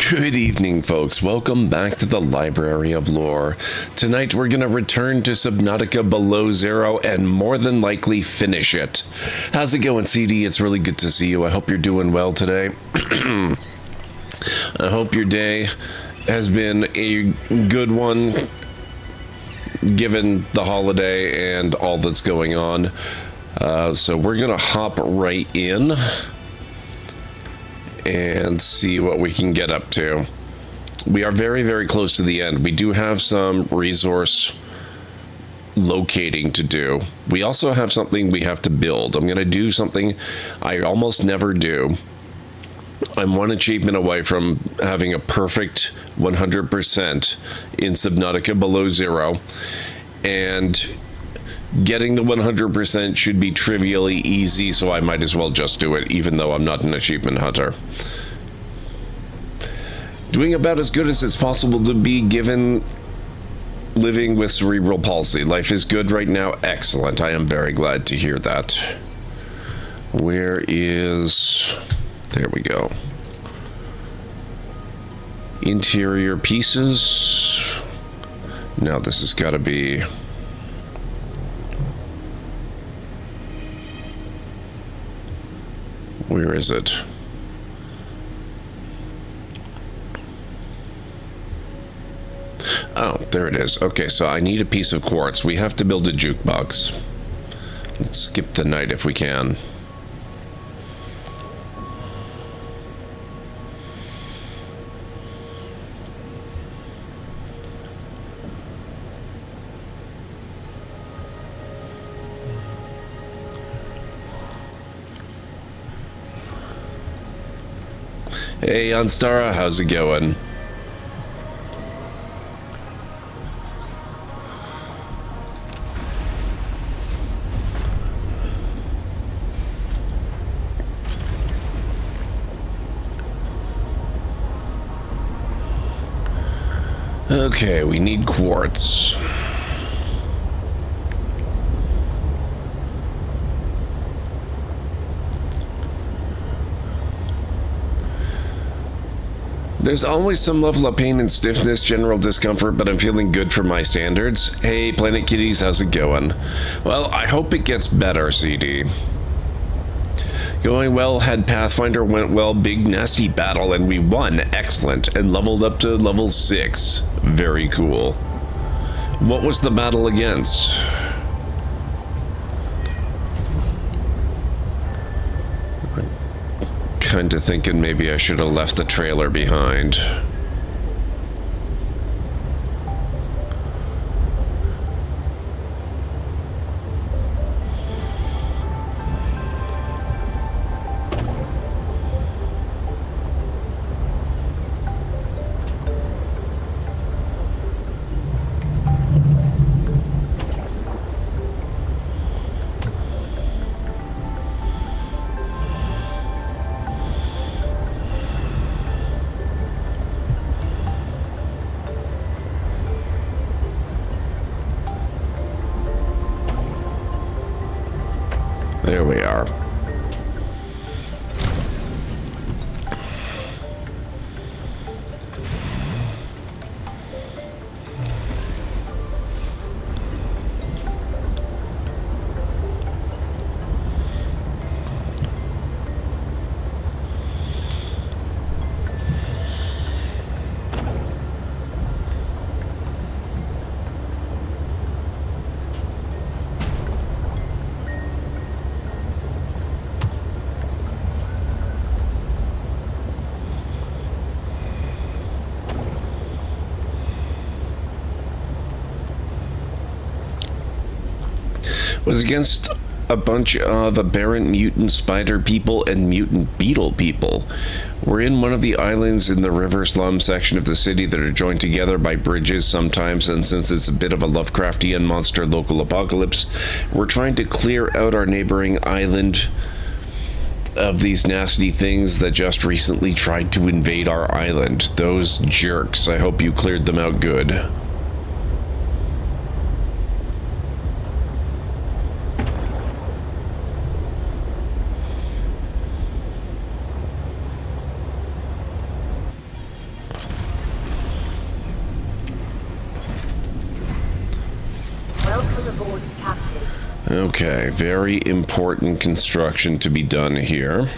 Good evening, folks. Welcome back to the Library of Lore. Tonight we're going to return to Subnautica Below Zero and more than likely finish it. How's it going, CD? It's really good to see you. I hope you're doing well today. I hope your day has been a good one, given the holiday and all that's going on. So we're going to hop right in and see what we can get up to. We are very, very close to the end. We do have some resource locating to do. We also have something we have to build. I'm going to do something I almost never do. I'm one achievement away from having a perfect 100% in Subnautica Below Zero, and getting the 100% should be trivially easy, so I might as well just do it, even though I'm not an achievement hunter. Doing about as good as it's possible to be given living with cerebral palsy. Life is good right now. Excellent. I am very glad to hear that. Where is... There we go. Interior pieces. Now this has got to be... Where is it? Oh, there it is. Okay, so I need a piece of quartz. We have to build a jukebox. Let's skip the night if we can. Hey, Anstara, how's it going? Okay, we need quartz. There's always some level of pain and stiffness, general discomfort, but I'm feeling good for my standards. Hey, Planet Kitties, how's it going? Well, I hope it gets better, CD. Going well, had Pathfinder, went well, big nasty battle, and we won. Excellent. And leveled up to level 6. Very cool. What was the battle against? Kind of thinking maybe I should have left the trailer behind. There we are. Was against a bunch of aberrant mutant spider people and mutant beetle people. We're in one of the islands in the river slum section of the city that are joined together by bridges sometimes, and since it's a bit of a Lovecraftian monster local apocalypse, we're trying to clear out our neighboring island of these nasty things that just recently tried to invade our island. Those jerks. I hope you cleared them out good. Okay, very important construction to be done here.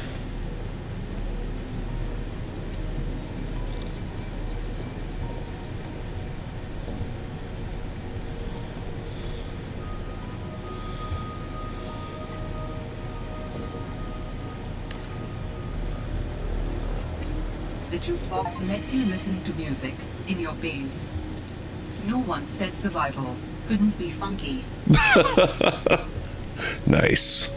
The jukebox lets you listen to music in your base. No one said survival couldn't be funky. Nice.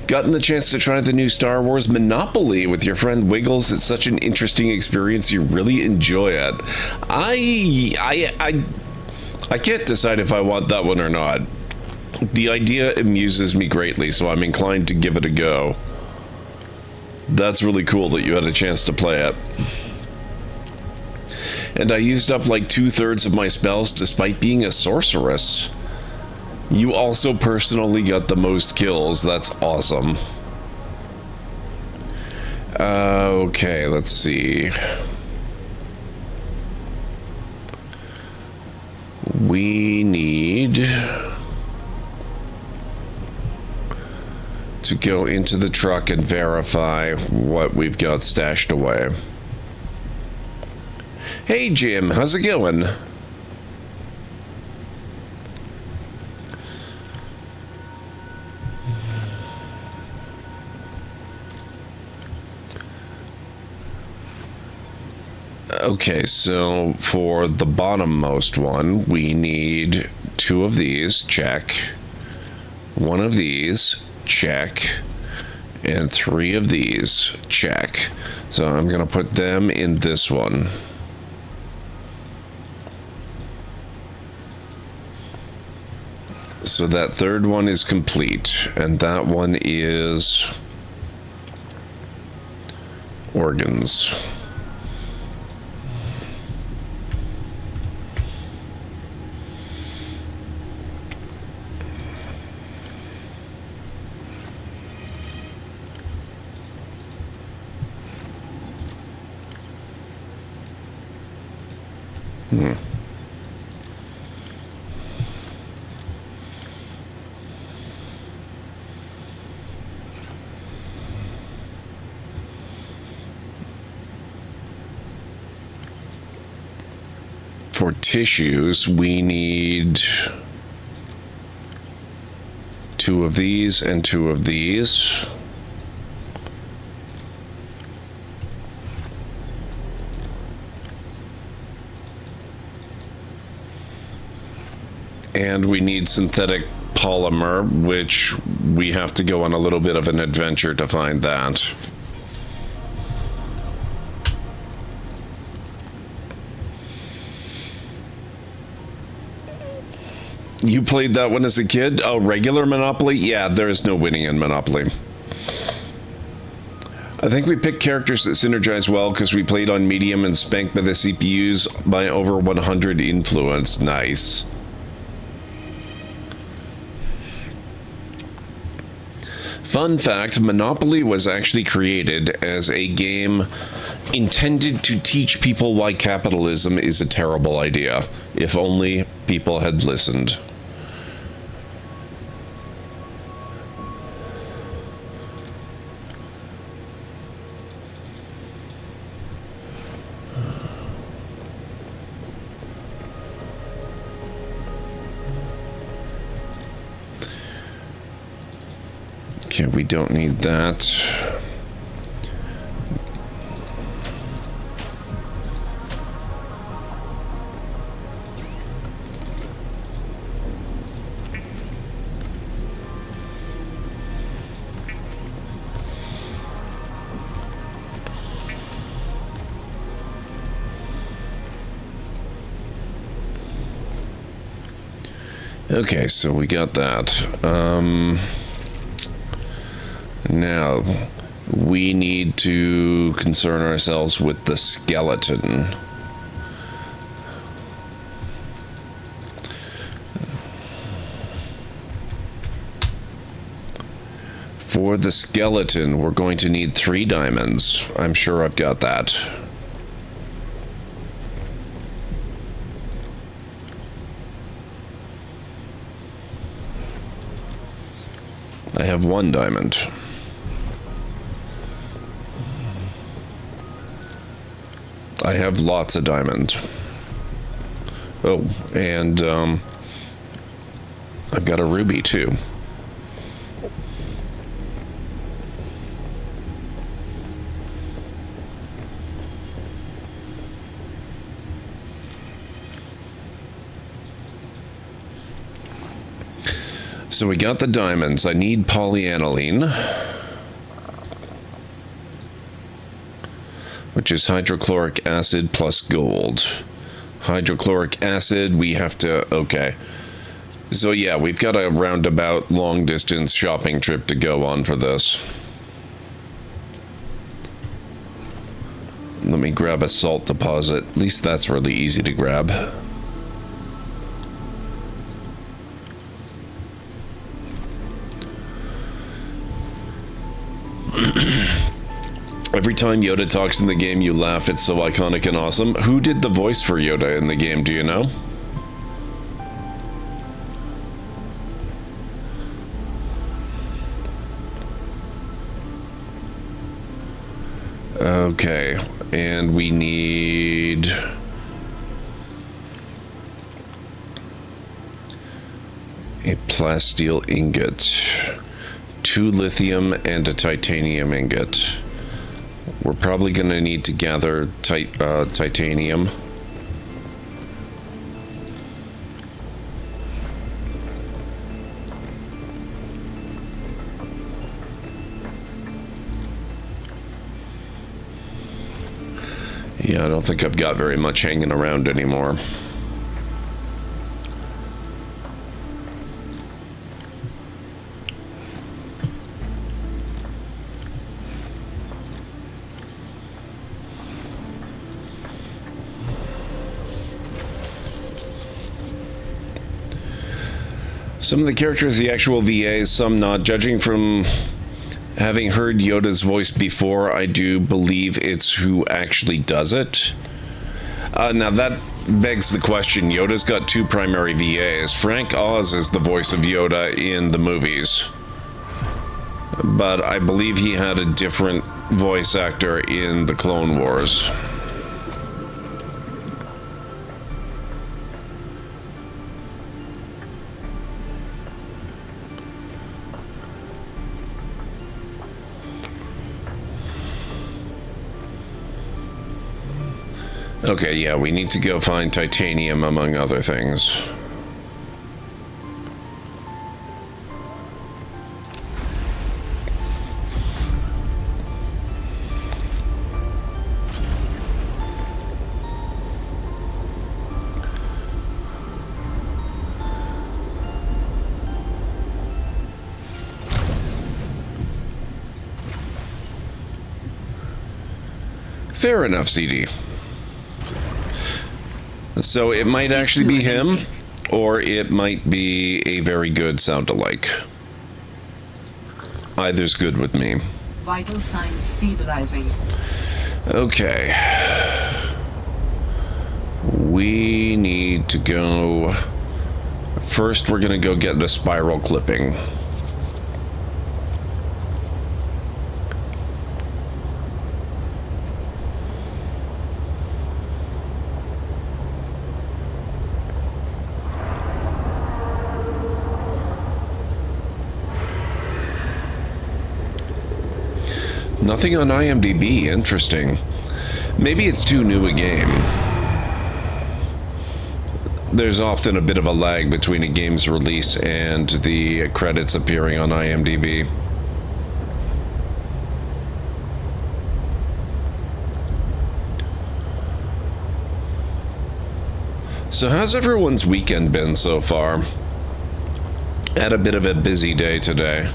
Gotten the chance to try the new Star Wars Monopoly with your friend Wiggles. It's such an interesting experience. You really enjoy it. I can't decide if I want that one or not. The idea amuses me greatly, so I'm inclined to give it a go. That's really cool that you had a chance to play it. And I used up like 2/3 of my spells despite being a sorceress. You also personally got the most kills. That's awesome. Okay, let's see. We need to go into the truck and verify what we've got stashed away. Hey Jim, how's it going? Okay, so for the bottommost one, we need 2 of these, check. 1 of these, check. And 3 of these, check. So I'm gonna put them in this one. So that 3rd one is complete, and that one is organs. For tissues, we need 2 of these and 2 of these. And we need synthetic polymer, which we have to go on a little bit of an adventure to find that. You played that one as a kid? Oh, regular Monopoly? Yeah, there is no winning in Monopoly. I think we picked characters that synergize well because we played on medium and spanked by the CPUs by over 100 influence. Nice. Fun fact, Monopoly was actually created as a game intended to teach people why capitalism is a terrible idea. If only people had listened. Okay, we don't need that. Okay, so we got that. Now, we need to concern ourselves with the skeleton. For the skeleton, we're going to need 3 diamonds. I'm sure I've got that. I have 1 diamond. I have lots of diamond. Oh, and I've got a ruby too. So we got the diamonds. I need polyaniline, which is hydrochloric acid plus gold. Hydrochloric acid, we have to... Okay. So yeah, we've got a roundabout long-distance shopping trip to go on for this. Let me grab a salt deposit. At least that's really easy to grab. Every time Yoda talks in the game, you laugh. It's so iconic and awesome. Who did the voice for Yoda in the game? Do you know? Okay, and we need... a plasteel ingot, 2 lithium, and a titanium ingot. We're probably going to need to gather titanium. Yeah, I don't think I've got very much hanging around anymore. Some of the characters, the actual VAs, some not. Judging from having heard Yoda's voice before, I do believe it's who actually does it. Now that begs the question, Yoda's got 2 primary VAs. Frank Oz is the voice of Yoda in the movies, but I believe he had a different voice actor in the Clone Wars. Okay, yeah, we need to go find titanium, among other things. Fair enough, CD. So it might actually be him, or it might be a very good sound-alike. Either's good with me. Vital signs stabilizing. Okay. We need to go... First, we're going to go get the spiral clipping. Nothing on IMDb. Interesting. Maybe it's too new a game. There's often a bit of a lag between a game's release and the credits appearing on IMDb. So how's everyone's weekend been so far? Had a bit of a busy day today.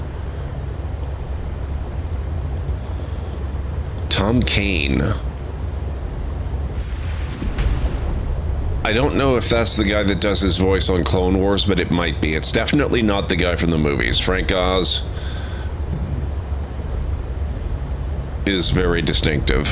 Tom Kane. I don't know if that's the guy that does his voice on Clone Wars, but it might be. It's definitely not the guy from the movies. Frank Oz is very distinctive.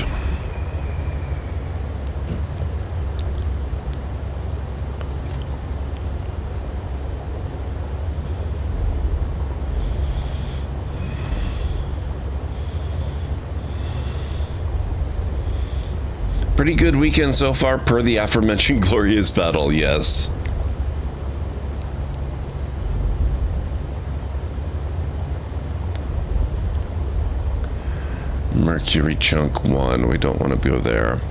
Pretty good weekend so far per the aforementioned glorious battle, yes. Mercury Chunk 1, we don't want to go there.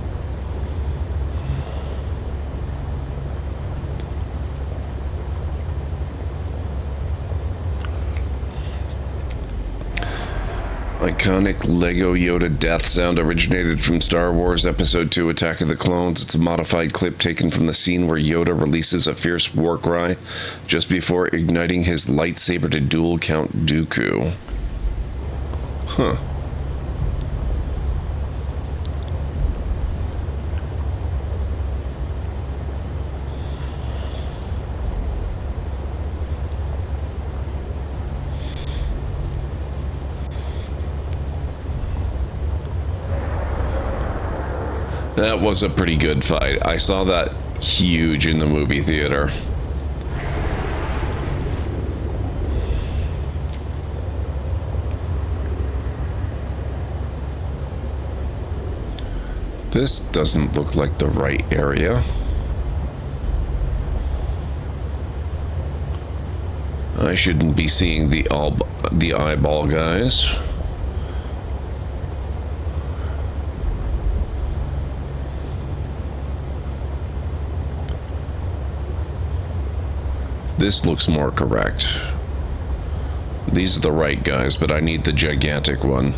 Iconic Lego Yoda death sound originated from Star Wars Episode 2 Attack of the Clones. It's a modified clip taken from the scene where Yoda releases a fierce war cry just before igniting his lightsaber to duel Count Dooku. Huh. That was a pretty good fight. I saw that huge in the movie theater. This doesn't look like the right area. I shouldn't be seeing the eyeball guys. This looks more correct. These are the right guys, but I need the gigantic one.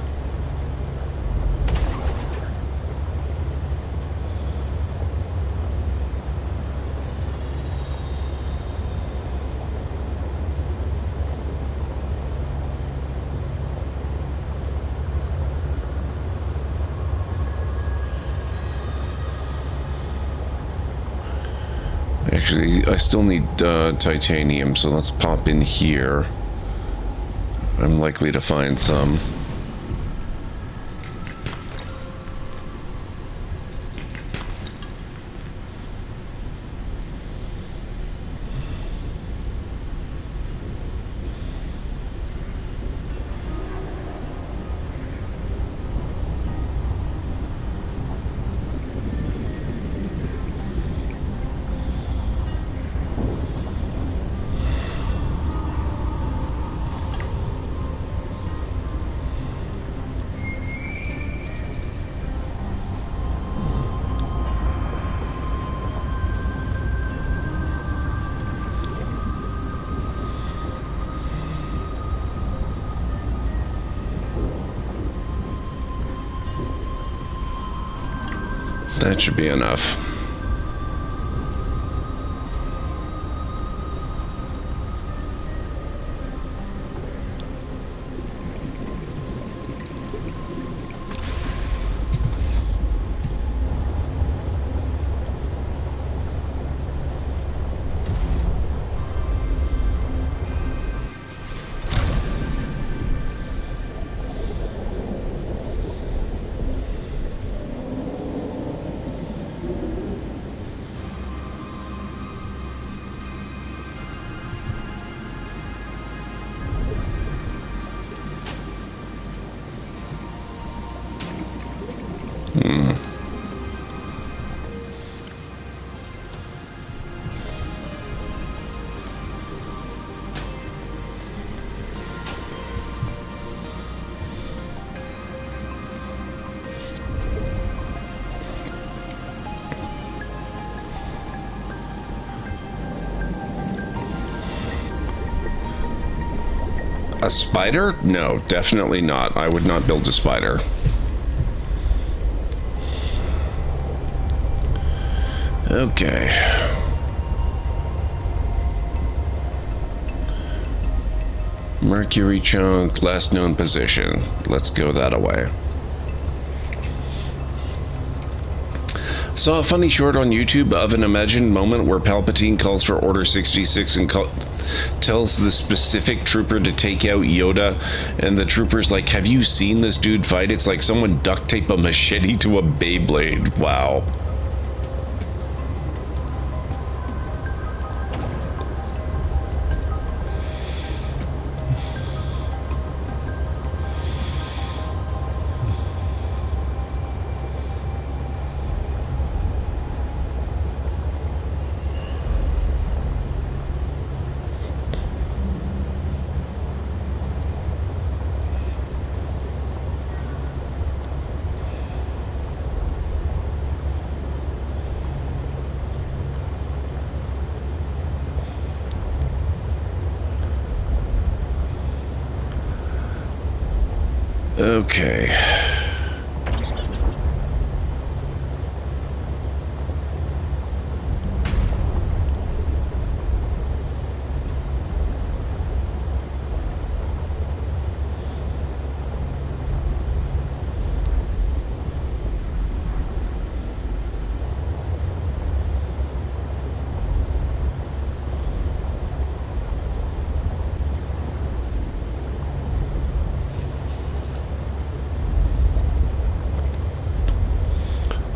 Actually, I still need titanium, so let's pop in here. I'm likely to find some. That should be enough. A spider? No, definitely not. I would not build a spider. Okay. Mercury chunk, last known position. Let's go that way. Saw a funny short on YouTube of an imagined moment where Palpatine calls for Order 66 and tells the specific trooper to take out Yoda, and the trooper's like, have you seen this dude fight? It's like someone duct tape a machete to a Beyblade. Wow. Okay.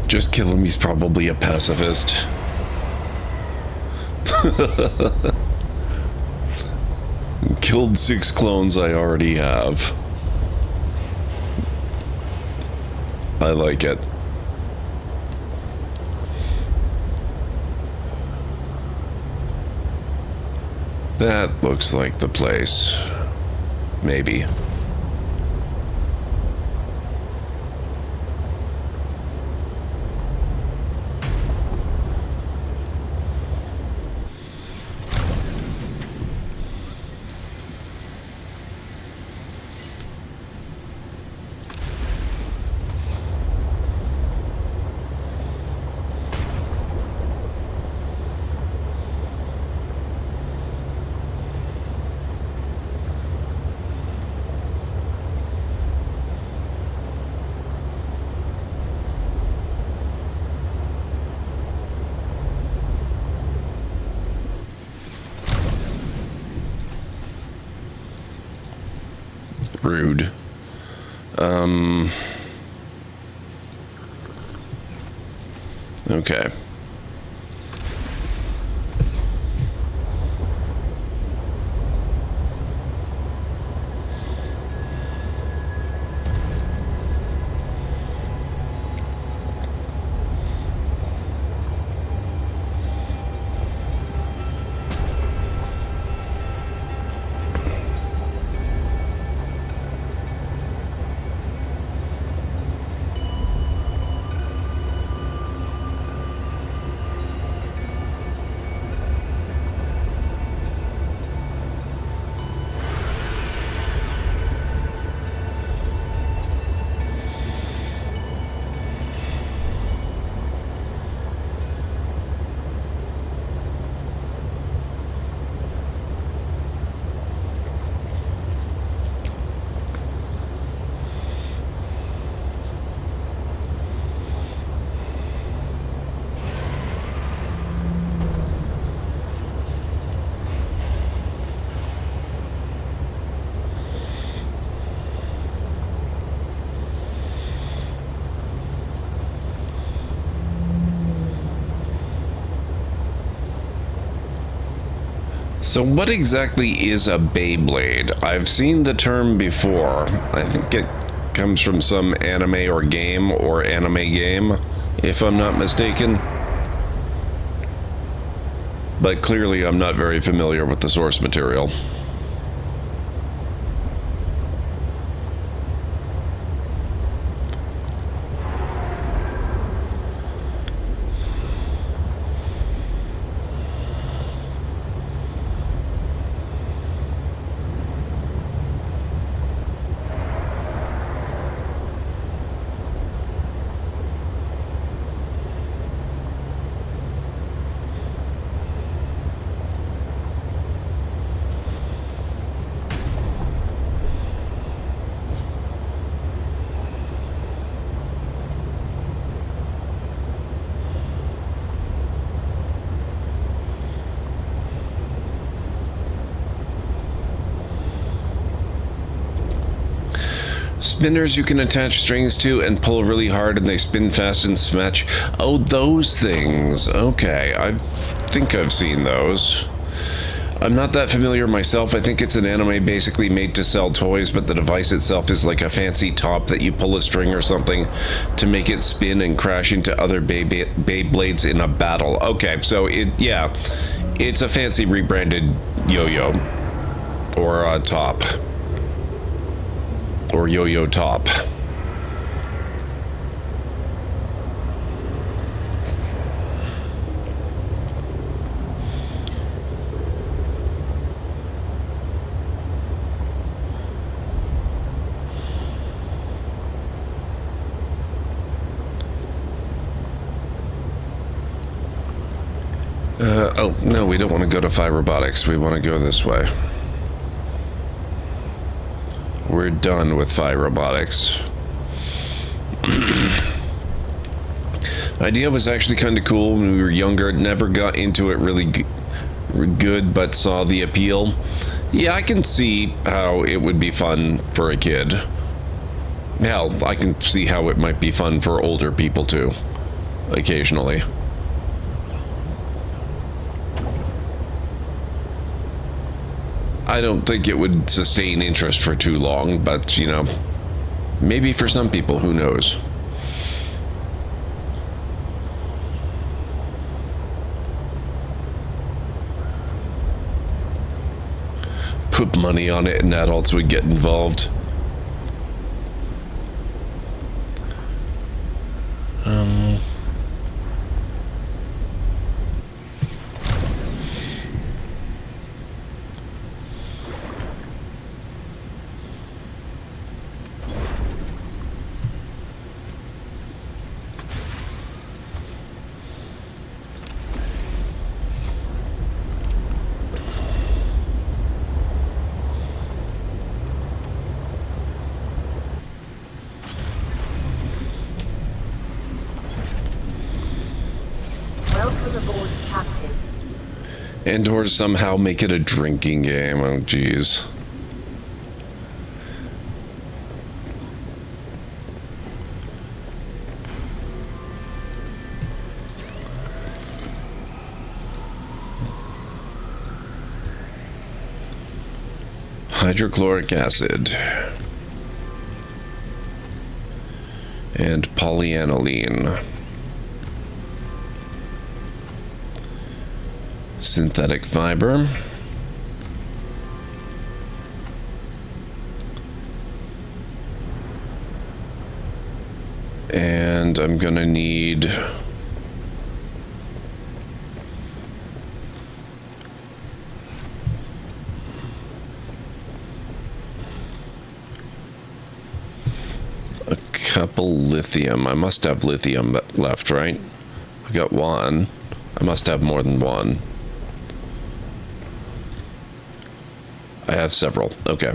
Just kill him, he's probably a pacifist. Killed 6 clones I already have. I like it. That looks like the place. Maybe. Rude. Okay. So what exactly is a Beyblade? I've seen the term before. I think it comes from some anime or anime game, if I'm not mistaken. But clearly I'm not very familiar with the source material. Spinners you can attach strings to and pull really hard and they spin fast and smash. Oh, those things. Okay, I think I've seen those. I'm not that familiar myself. I think it's an anime basically made to sell toys, but the device itself is like a fancy top that you pull a string or something to make it spin and crash into other Beyblades in a battle. Okay, so it's a fancy rebranded yo-yo or a top. Or yo-yo top. Oh, no, we don't want to go to Phi Robotics. We want to go this way. We're done with Phi Robotics. Idea was actually kind of cool when we were younger. Never got into it really good, but saw the appeal. Yeah, I can see how it would be fun for a kid. Hell, I can see how it might be fun for older people too, occasionally. I don't think it would sustain interest for too long, but, you know, maybe for some people, who knows? Put money on it and adults would get involved. And or somehow make it a drinking game. Oh, geez. Hydrochloric acid. And polyaniline. Synthetic fiber. And I'm gonna need a couple lithium. I must have lithium left, right? I got one. I must have more than one. I have several. Okay.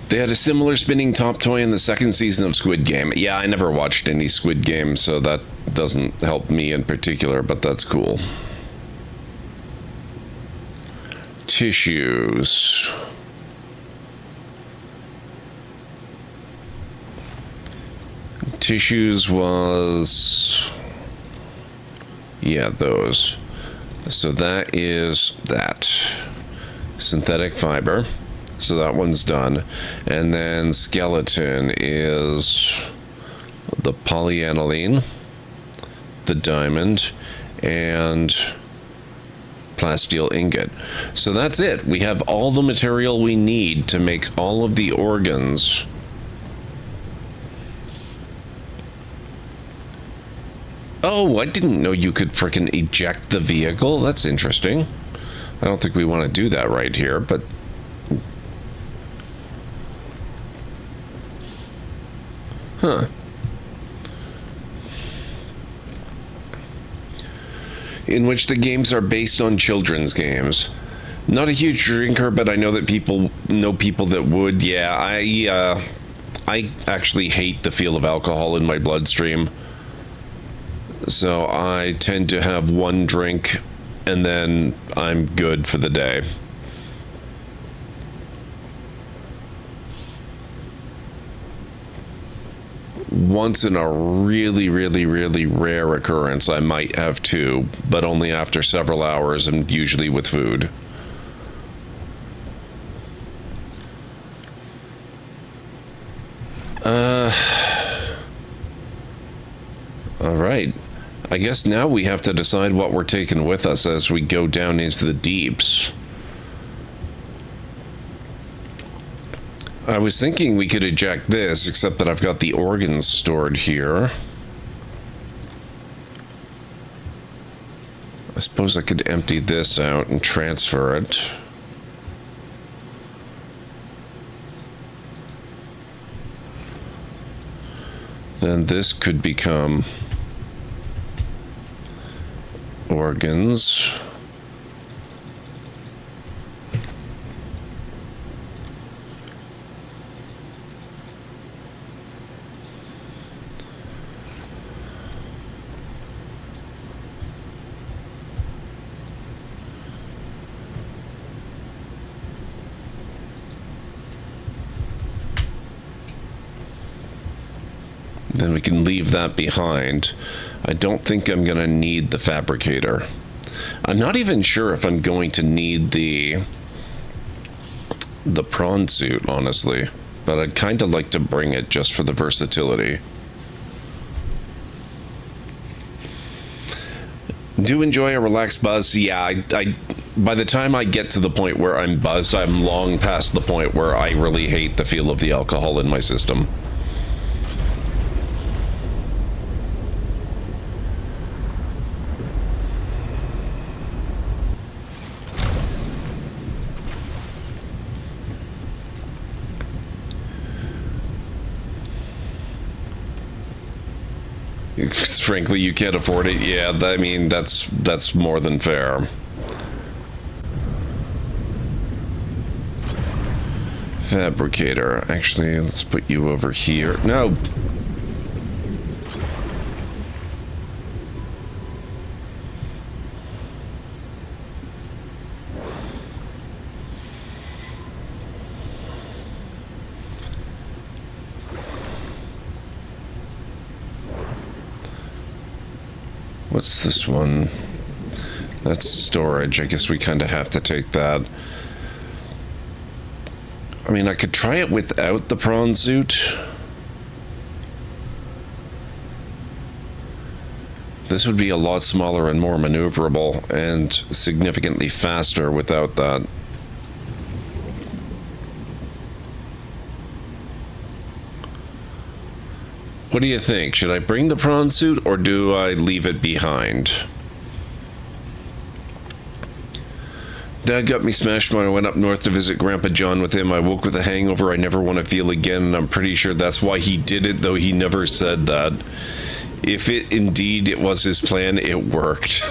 They had a similar spinning top toy in the second season of Squid Game. Yeah, I never watched any Squid Game, so that doesn't help me in particular, but that's cool. Tissues. Tissues was... yeah, those. So that is that. Synthetic fiber. So that one's done. And then skeleton is the polyaniline, the diamond, and plasteel ingot. So that's it. We have all the material we need to make all of the organs. Oh, I didn't know you could frickin' eject the vehicle. That's interesting. I don't think we want to do that right here, but... huh. In which the games are based on children's games. Not a huge drinker, but I know that people know people that would. Yeah, I actually hate the feel of alcohol in my bloodstream. So I tend to have one drink and then I'm good for the day. Once in a really, really, really rare occurrence, I might have two, but only after several hours and usually with food. I guess now we have to decide what we're taking with us as we go down into the deeps. I was thinking we could eject this, except that I've got the organs stored here. I suppose I could empty this out and transfer it. Then this could become organs. Then we can leave that behind. I don't think I'm going to need the fabricator. I'm not even sure if I'm going to need the prawn suit, honestly. But I'd kind of like to bring it just for the versatility. Do enjoy a relaxed buzz. Yeah, I by the time I get to the point where I'm buzzed, I'm long past the point where I really hate the feel of the alcohol in my system. Frankly, you can't afford it. Yeah, I mean, that's more than fair. Fabricator. Actually, let's put you over here. No. What's this one? That's storage. I guess we kind of have to take that. I mean, I could try it without the prawn suit. This would be a lot smaller and more maneuverable and significantly faster without that. What do you think? Should I bring the prawn suit or do I leave it behind? Dad got me smashed when I went up north to visit Grandpa John with him. I woke with a hangover I never want to feel again, and I'm pretty sure that's why he did it, though he never said that. If it indeed it was his plan, it worked.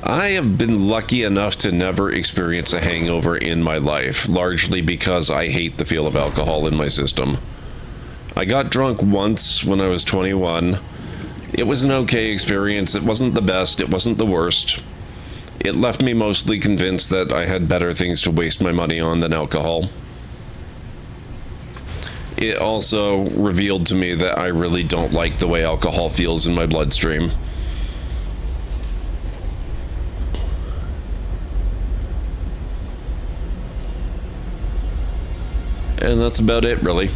I have been lucky enough to never experience a hangover in my life, largely because I hate the feel of alcohol in my system. I got drunk once when I was 21. It was an okay experience. It wasn't the best. It wasn't the worst. It left me mostly convinced that I had better things to waste my money on than alcohol. It also revealed to me that I really don't like the way alcohol feels in my bloodstream. And that's about it, really.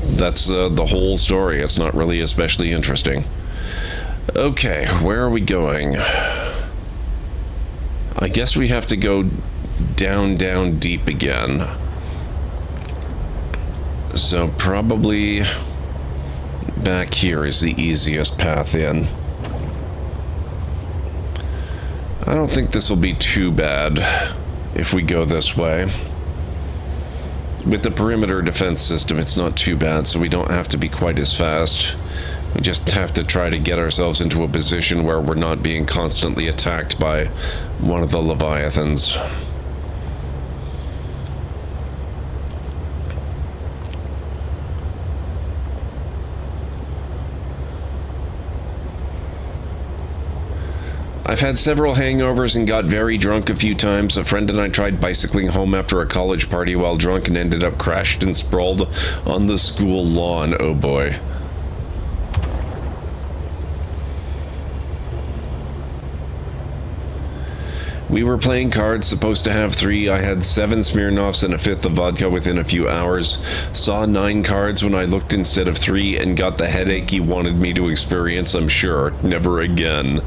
That's the whole story. It's not really especially interesting. Okay, where are we going? I guess we have to go down deep again. So probably back here is the easiest path in. I don't think this will be too bad if we go this way. With the perimeter defense system, it's not too bad, so we don't have to be quite as fast. We just have to try to get ourselves into a position where we're not being constantly attacked by one of the Leviathans. I've had several hangovers and got very drunk a few times. A friend and I tried bicycling home after a college party while drunk and ended up crashed and sprawled on the school lawn. Oh boy. We were playing cards, supposed to have 3. I had 7 Smirnoffs and a 5th of vodka within a few hours. Saw 9 cards when I looked instead of 3 and got the headache he wanted me to experience, I'm sure. Never again.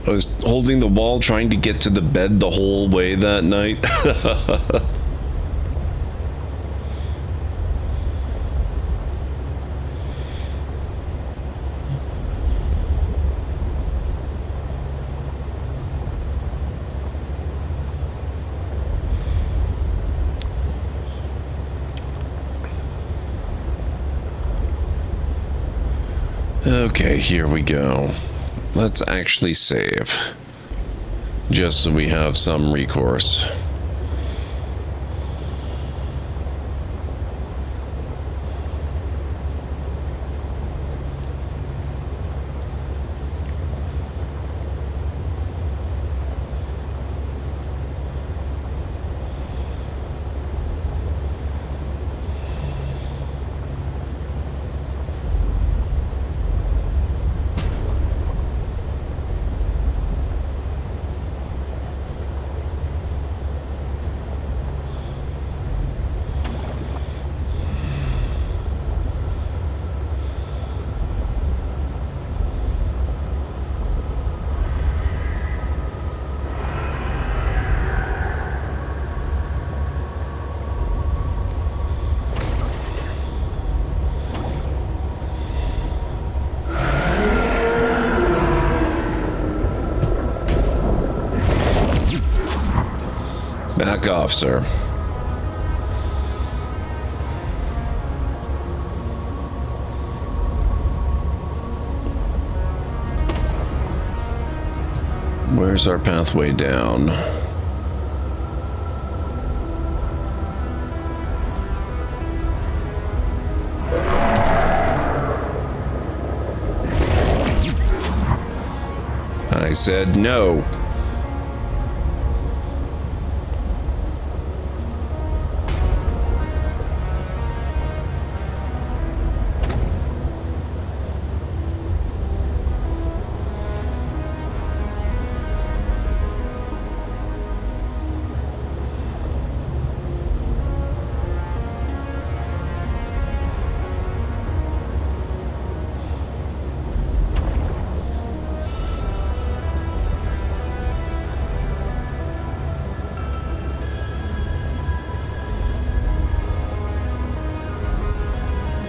I was holding the wall trying to get to the bed the whole way that night. Okay, here we go. Let's actually save, just so we have some recourse. Back off, sir. Where's our pathway down? I said no.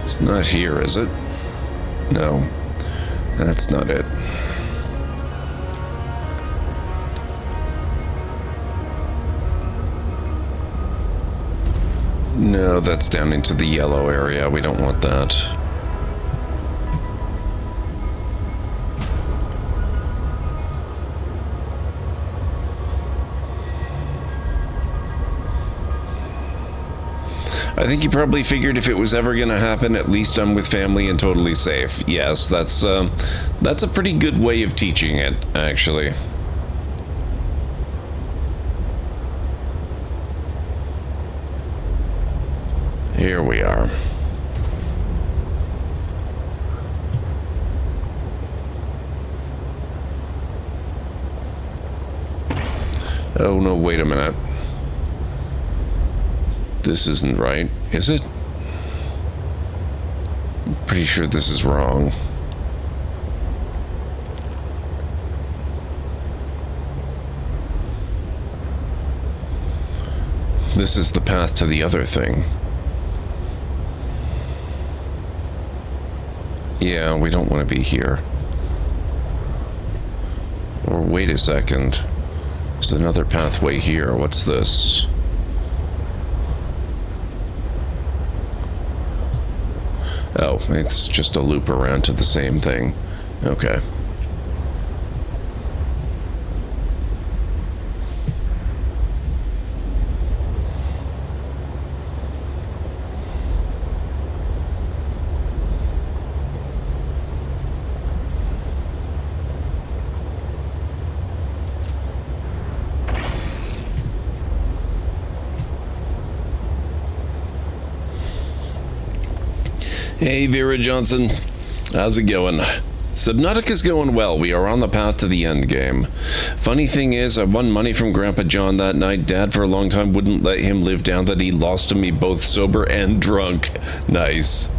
It's not here, is it? No, that's not it. No, that's down into the yellow area. We don't want that. I think you probably figured if it was ever going to happen, at least I'm with family and totally safe. Yes, that's a pretty good way of teaching it, actually. Here we are. Oh no, wait a minute. This isn't right, is it? Pretty sure this is wrong. This is the path to the other thing. Yeah, we don't want to be here. Or wait a second. There's another pathway here. What's this? Oh, it's just a loop around to the same thing. Okay. Hey, Vera Johnson. How's it going? Subnautica's going well. We are on the path to the end game. Funny thing is, I won money from Grandpa John that night. Dad, for a long time, wouldn't let him live down that he lost to me both sober and drunk. Nice.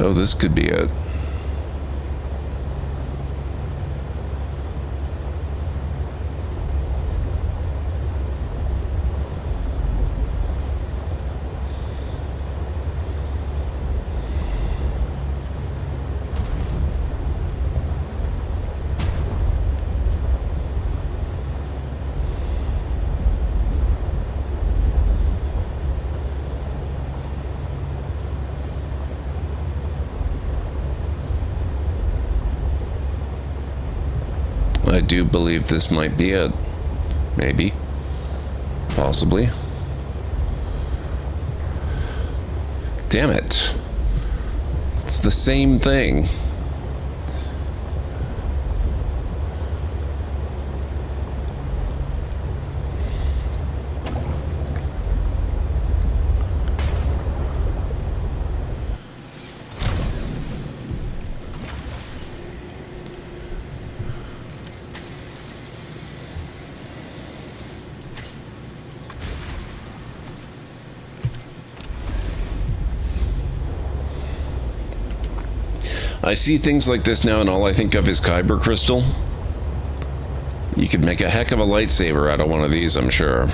Oh, this could be it. I do believe this might be it. Maybe. Possibly. Damn it. It's the same thing. I see things like this now and all I think of is Kyber Crystal. You could make a heck of a lightsaber out of one of these, I'm sure.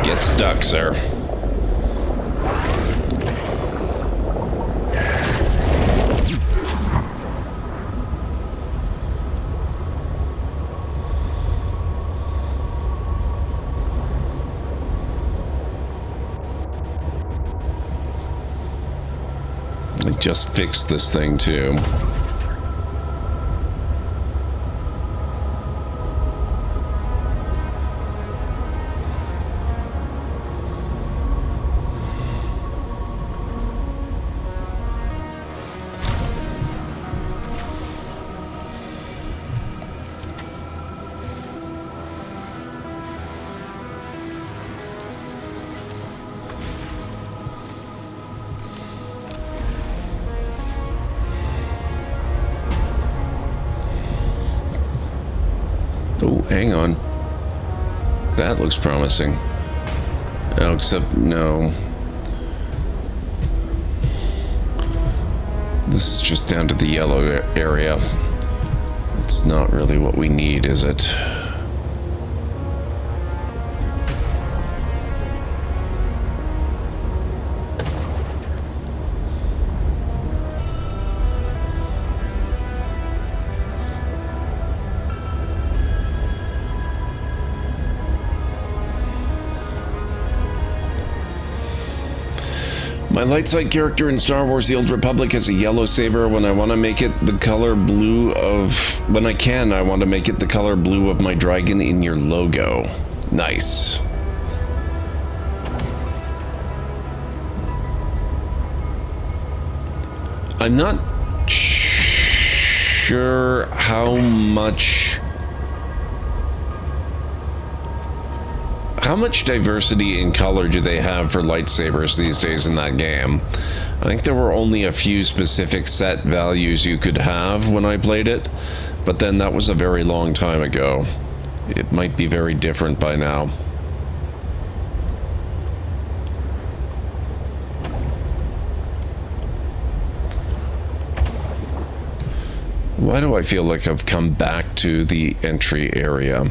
Get stuck, sir. I just fixed this thing too. Oh, hang on. That looks promising. Oh, except, no. This is just down to the yellow area. It's not really what we need, is it? My light side character in Star Wars The Old Republic has a yellow saber. When I want to make it the color blue of... When I can, I want to make it the color blue of my dragon in your logo. Nice. I'm not sure how much diversity in color do they have for lightsabers these days in that game. I think there were only a few specific set values you could have when I played it, but then that was a very long time ago. It might be very different by now. Why do I feel like I've come back to the entry area?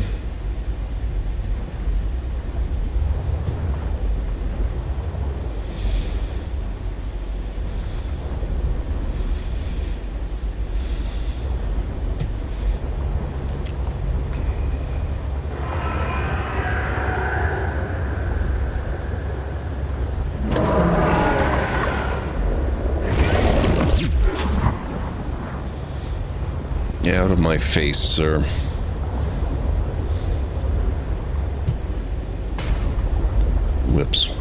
Out of my face, sir. Whoops.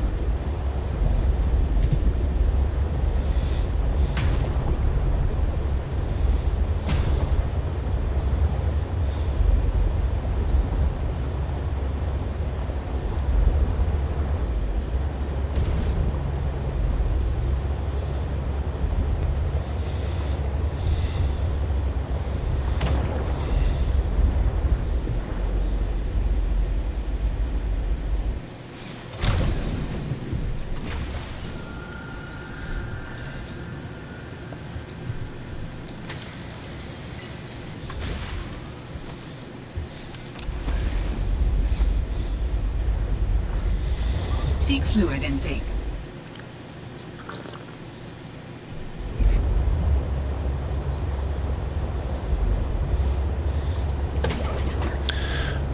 Seek fluid intake.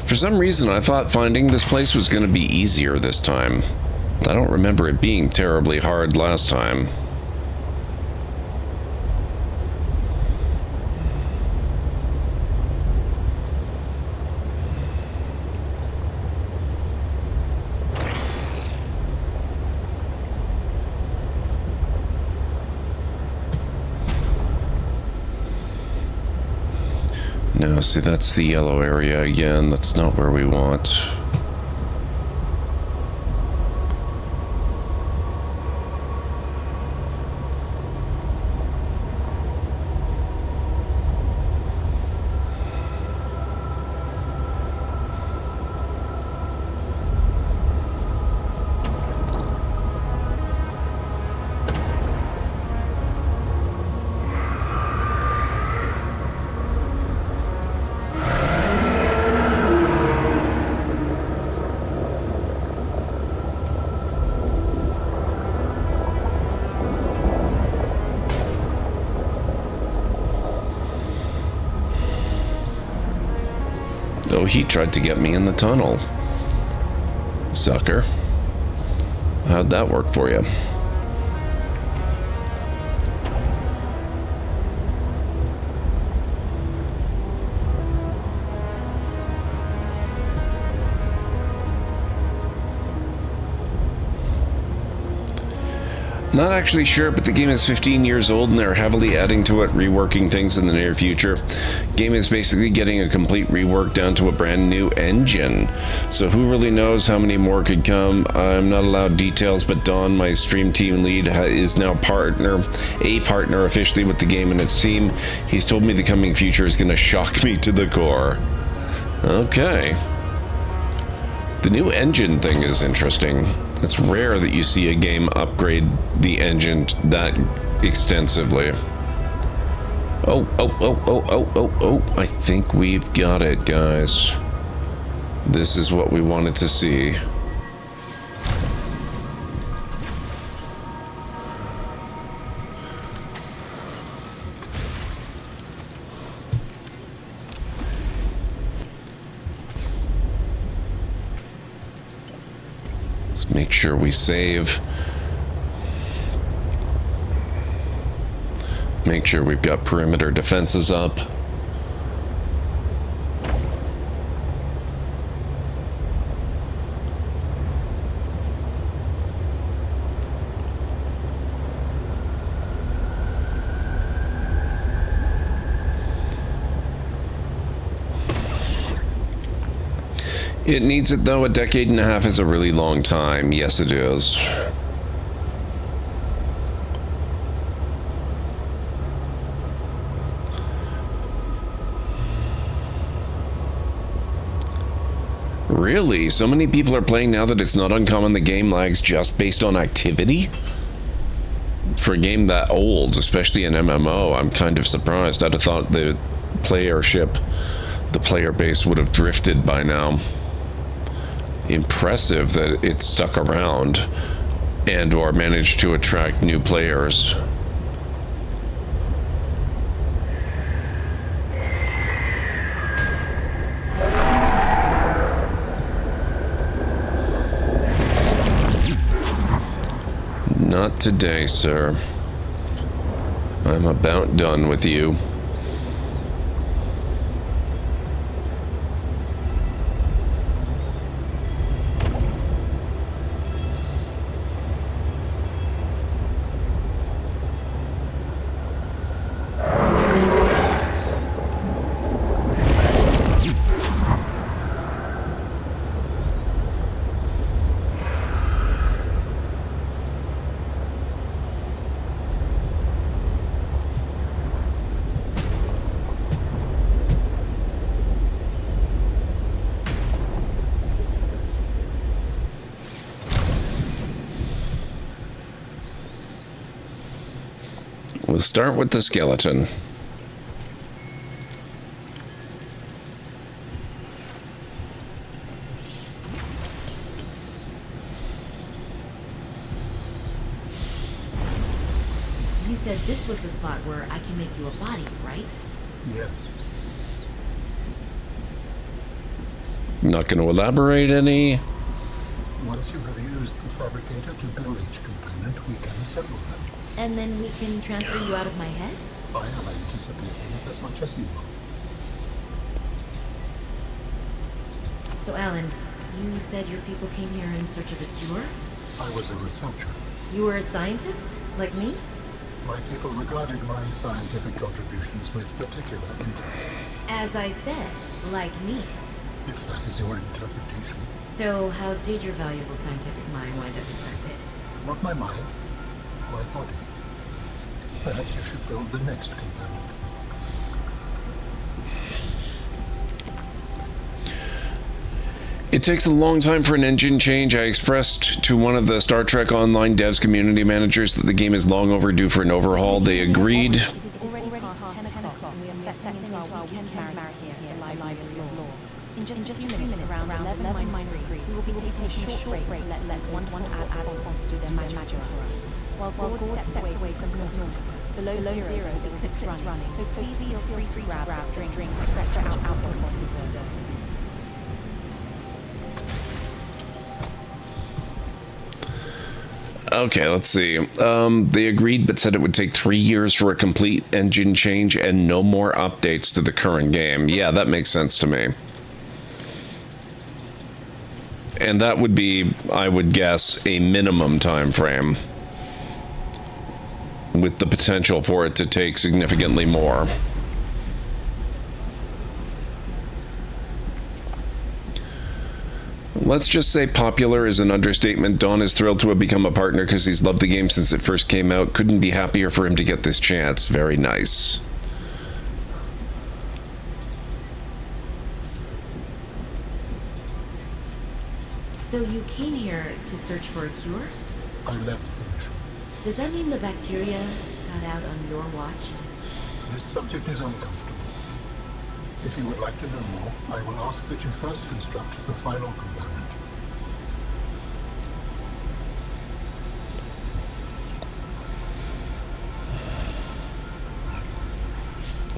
For some reason, I thought finding this place was going to be easier this time. I don't remember it being terribly hard last time. No, see, that's the yellow area again. That's not where we want. Oh, he tried to get me in the tunnel. Sucker. How'd that work for you? Not actually sure, but the game is 15 years old and they're heavily adding to it, reworking things in the near future. Game is basically getting a complete rework down to a brand new engine. So who really knows how many more could come? I'm not allowed details, but Don, my stream team lead, is now a partner officially with the game and its team. He's told me the coming future is going to shock me to the core. Okay. The new engine thing is interesting. It's rare that you see a game upgrade the engine that extensively. Oh, I think we've got it, guys. This is what we wanted to see. Let's make sure we save. Make sure we've got perimeter defenses up. It needs it, though. A decade and a half is a really long time. Yes, it is. Really? So many people are playing now that it's not uncommon the game lags just based on activity? For a game that old, especially an MMO, I'm kind of surprised. I'd have thought the player base would have drifted by now. Impressive that it stuck around and or managed to attract new players. Not today, sir. I'm about done with you. We'll start with the skeleton. You said this was the spot where I can make you a body, right? Yes. Not going to elaborate any. Once you have used the fabricator to build each component, we can assemble them. And then we can transfer you out of my head? I am anticipating it as much as you are. So, Alan, you said your people came here in search of a cure? I was a researcher. You were a scientist? Like me? My people regarded my scientific contributions with particular interest. As I said, like me. If that is your interpretation. So, how did your valuable scientific mind wind up infected? Not my mind, my body. Perhaps you should build the next component. It takes a long time for an engine change. I expressed to one of the Star Trek Online devs community managers that the game is long overdue for an overhaul. They agreed. It is already past 10 o'clock and we are settling into our weekend marathon here at the Library of Law. In just a few minutes, around 11:-3, we will be taking a short break to let those wonderful ad sponsors do their magic for us. While Gord steps away from Subnautica, below zero the clip's running, so please feel free to grab a drink, stretch out for his dessert. Okay, let's see. They agreed but said it would take 3 years for a complete engine change and no more updates to the current game. Yeah, that makes sense to me. And that would be, I would guess, a minimum time frame, with the potential for it to take significantly more. Let's just say popular is an understatement. Don is thrilled to have become a partner because he's loved the game since it first came out. Couldn't be happier for him to get this chance. Very nice. So you came here to search for a cure? I left the mission. Does that mean the bacteria got out on your watch? This subject is uncomfortable. If you would like to know more, I will ask that you first construct the final component.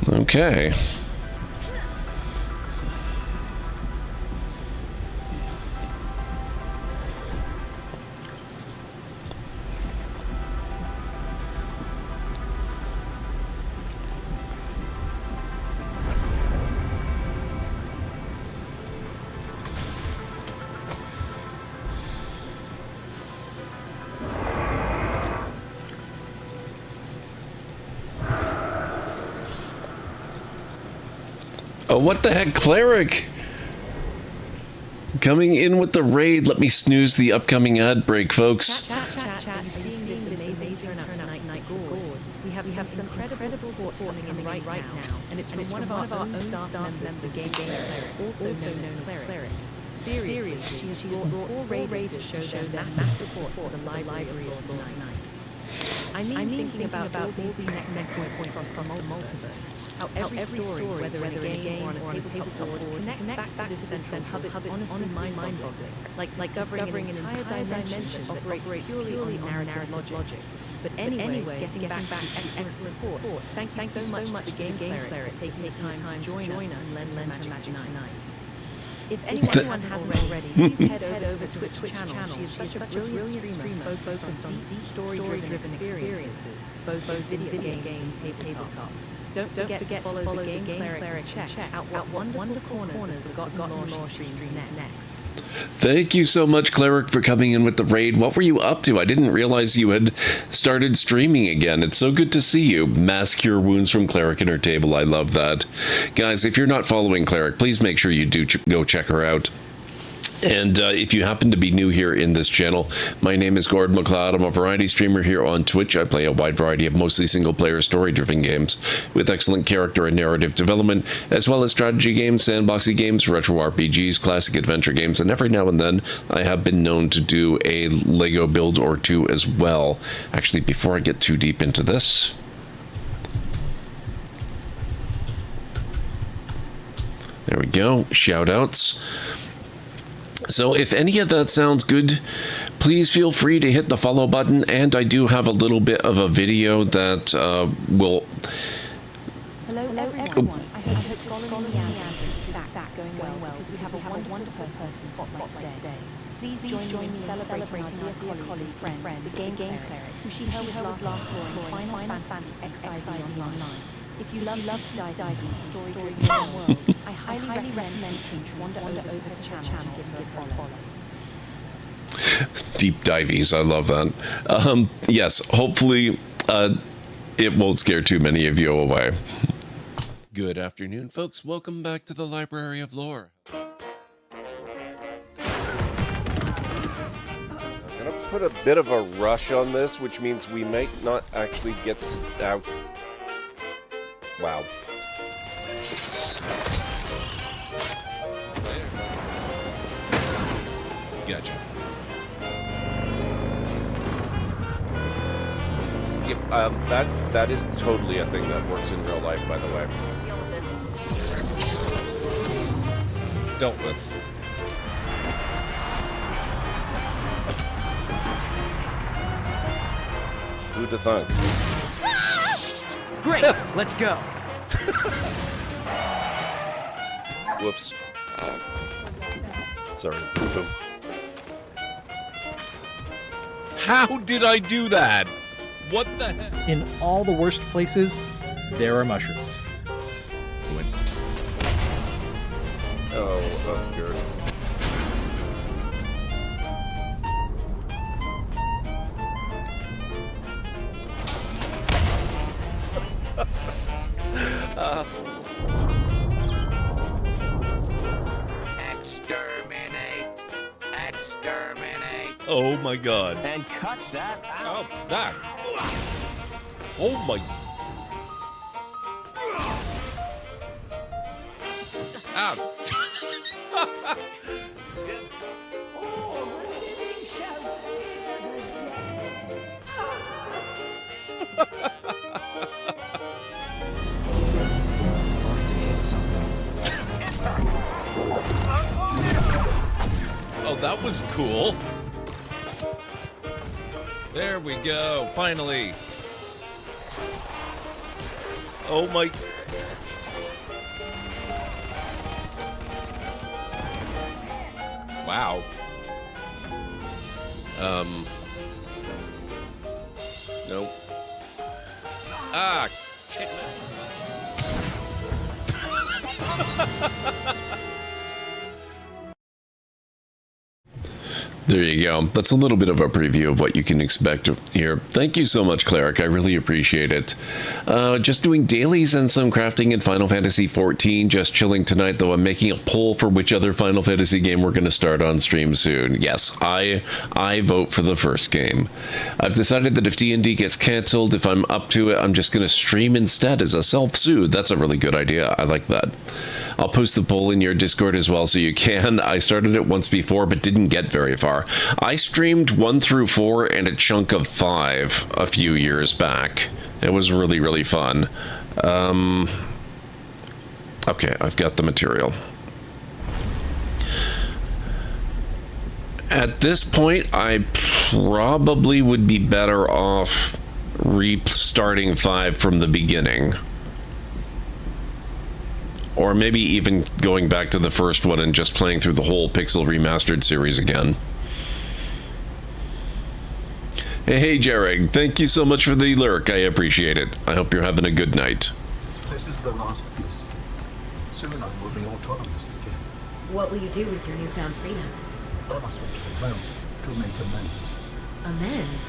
Okay. Oh, what the heck, Cleric? Coming in with the raid. Let me snooze the upcoming ad break, folks. Chat. Are you seeing this amazing turnout tonight, Gord? We have some incredible support coming in right now, and it's from one of our own staff members, the GameCleric, also known as Cleric. Seriously, she has brought 4 raiders to show their massive support for the library of tonight. I mean thinking about all these connecting points across the multiverse. How every story, whether in a game or on a tabletop board, connects back to this central hub. It's honestly mind-boggling. Like discovering an entire dimension that operates purely on narrative logic. But anyway, getting back to excellent support. Thank you so much to the GameCleric for taking the time to join us and lend her magic tonight. If anyone hasn't already, please head over to Twitch channel. She is such a brilliant streamer focused on deep story-driven experiences, both video games and tabletop. Don't forget to follow the GameCleric and check out what wonderful corners of Forgotten Lore she streams next. Thank you so much, Cleric, for coming in with the raid. What were you up to? I didn't realize you had started streaming again. It's so good to see you. Mass Cure Wounds from Cleric in her table. I love that. Guys, if you're not following Cleric, please make sure you do go check her out. And if you happen to be new here in this channel, my name is GordMcLeod. I'm a variety streamer here on Twitch. I play a wide variety of mostly single-player story-driven games with excellent character and narrative development, as well as strategy games, sandboxy games, retro RPGs, classic adventure games, and every now and then I have been known to do a Lego build or two as well. Actually, before I get too deep into this, there we go, shout-outs. So if any of that sounds good, please feel free to hit the follow button, and I do have a little bit of a video that will... Hello everyone. I hope the scholarly stats going well, because we have a wonderful person spotlight today. Please join me in celebrating our dear colleague, friend, the GameCleric, who she helped last exploring Final Fantasy XIV Online. If you love diving into story-driven worlds, I highly recommend you wander over to the channel and give her a follow. Deep divies, I love that. Yes, hopefully it won't scare too many of you away. Good afternoon, folks. Welcome back to the Library of Lore. I'm gonna put a bit of a rush on this, which means we might not actually get to... Wow. Gotcha. Yep, that is totally a thing that works in real life, by the way. Deal with this. Dealt with. Who'd have thunk? Great, let's go. Whoops. Sorry. How did I do that? What the heck? In all the worst places, there are mushrooms. Oh, good. Exterminate! Exterminate! Oh my god. And cut that out! Oh, that. Oh my. Ow. Oh, that was cool. There we go, finally. Oh my. Wow. Nope. Ah. There you go. That's a little bit of a preview of what you can expect here. Thank you so much, Cleric. I really appreciate it. Just doing dailies and some crafting in Final Fantasy XIV. Just chilling tonight, though. I'm making a poll for which other Final Fantasy game we're going to start on stream soon. Yes, I vote for the first game. I've decided that if D&D gets cancelled, if I'm up to it, I'm just going to stream instead as a self-soothe. That's a really good idea. I like that. I'll post the poll in your Discord as well so you can. I started it once before but didn't get very far. I streamed 1 through 4 and a chunk of 5 a few years back. It was really, really fun. Okay, I've got the material. At this point, I probably would be better off restarting 5 from the beginning. Or maybe even going back to the first one and just playing through the whole Pixel Remastered series again. Hey, Jarek, thank you so much for the lurk. I appreciate it. I hope you're having a good night. This is the last piece. Soon I will be autonomous again. What will you do with your newfound freedom? I must return home to make amends. Amends?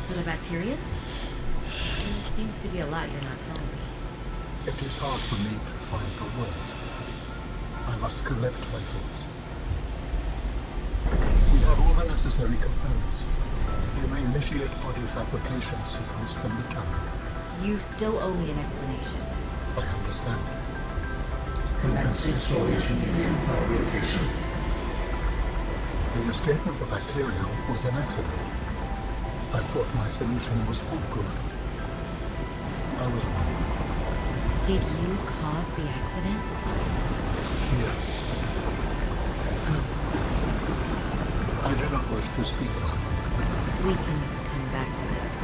For the bacterium? There seems to be a lot you're not telling me. It is hard for me to find the words. I must collect my thoughts. We have all the necessary components. You may initiate body fabrication sequence from the tower. You still owe me an explanation. I understand. Commencing storage medium fabrication. The escape of the bacterium was an accident. I thought my solution was foolproof. I was wrong. Did you cause the accident? Yes. I do not wish to speak about it. We can come back to this.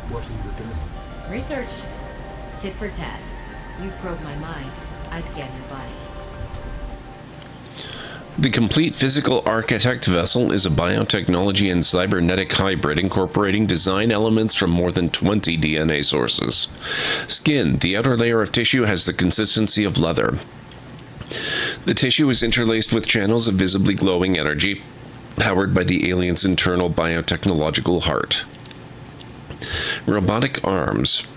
What are you doing? Research. Tit for tat. You've probed my mind. I scan your body. The Complete Physical Architect vessel is a biotechnology and cybernetic hybrid incorporating design elements from more than 20 DNA sources. Skin, the outer layer of tissue, has the consistency of leather. The tissue is interlaced with channels of visibly glowing energy, powered by the alien's internal biotechnological heart. Robotic arms.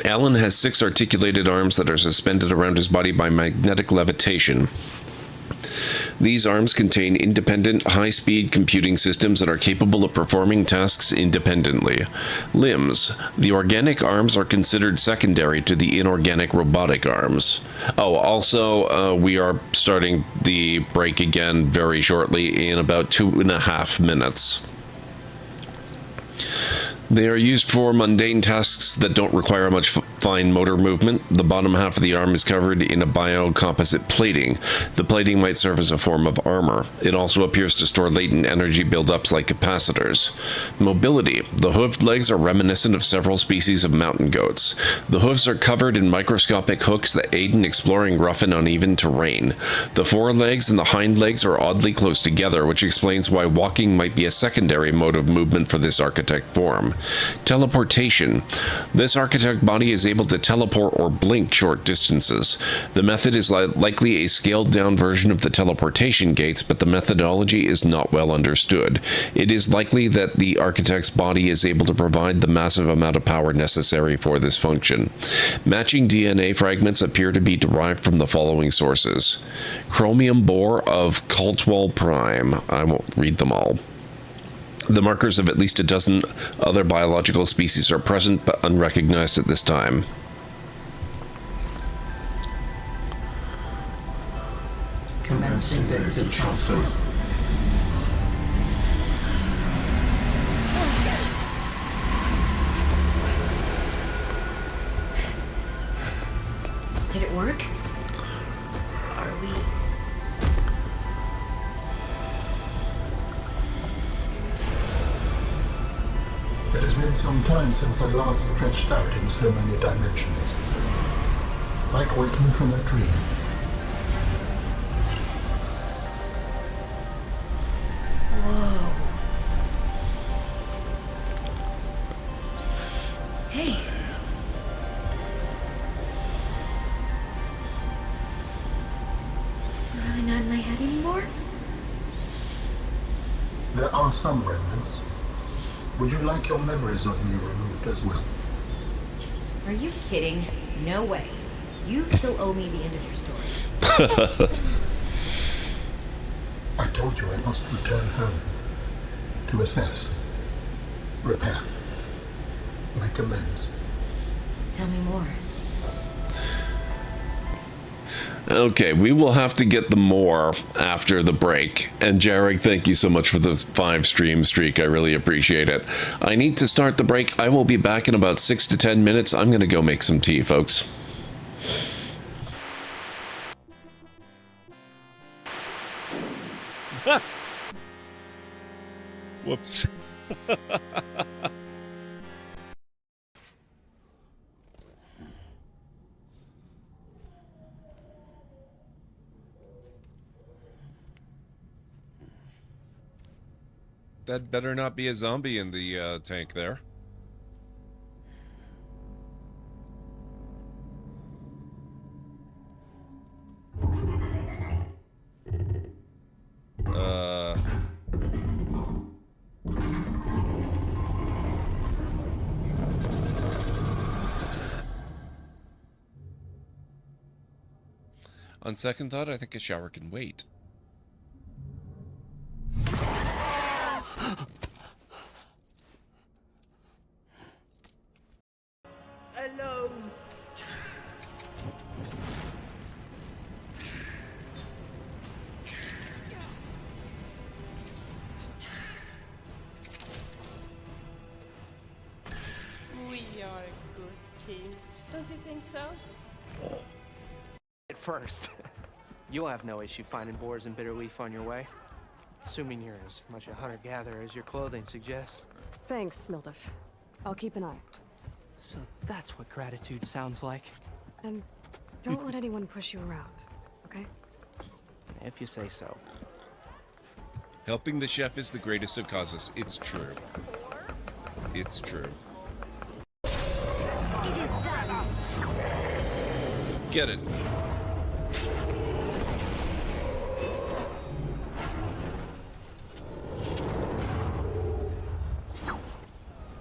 Alan has 6 articulated arms that are suspended around his body by magnetic levitation. These arms contain independent, high-speed computing systems that are capable of performing tasks independently. Limbs. The organic arms are considered secondary to the inorganic robotic arms. Oh, also, we are starting the break again very shortly in about 2.5 minutes. They are used for mundane tasks that don't require much fine motor movement. The bottom half of the arm is covered in a biocomposite plating. The plating might serve as a form of armor. It also appears to store latent energy buildups like capacitors. Mobility. The hoofed legs are reminiscent of several species of mountain goats. The hooves are covered in microscopic hooks that aid in exploring rough and uneven terrain. The forelegs and the hind legs are oddly close together, which explains why walking might be a secondary mode of movement for this architect form. Teleportation. This architect body is able to teleport or blink short distances. The method is likely a scaled-down version of the teleportation gates, but the methodology is not well understood. It is likely that the architect's body is able to provide the massive amount of power necessary for this function. Matching DNA fragments appear to be derived from the following sources. Chromium bore of Cultwell Prime. I won't read them all. The markers of at least a dozen other biological species are present but unrecognized at this time. Commencing data transfer. Did it work? Are we... It has been some time since I last stretched out in so many dimensions. Like waking from a dream. Whoa. There are some remnants. Would you like your memories of me removed as well? Are you kidding? No way. You still owe me the end of your story. I told you I must return home. To assess. Repair. Make amends. Tell me more. Okay, we will have to get the more after the break. And Jarek, thank you so much for this 5-stream streak. I really appreciate it. I need to start the break. I will be back in about 6 to 10 minutes. I'm going to go make some tea, folks. Whoops. That better not be a zombie in the tank there. On second thought, I think a shower can wait. Alone. We are a good team, don't you think so? At first, you'll have no issue finding boars and bitter leaf on your way. Assuming you're as much a hunter-gatherer as your clothing suggests. Thanks, Mildif. I'll keep an eye out. So that's what gratitude sounds like. And don't let anyone push you around, okay? If you say so. Helping the chef is the greatest of causes. It's true. It's true. Get it.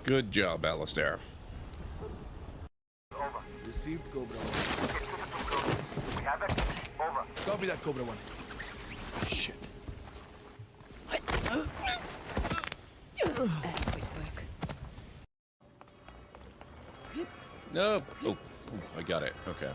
Good job, Alistair. Over. Received, Cobra 1. We have it. Over. Copy that, Cobra 1. Shit. No. Oh, I got it. Okay.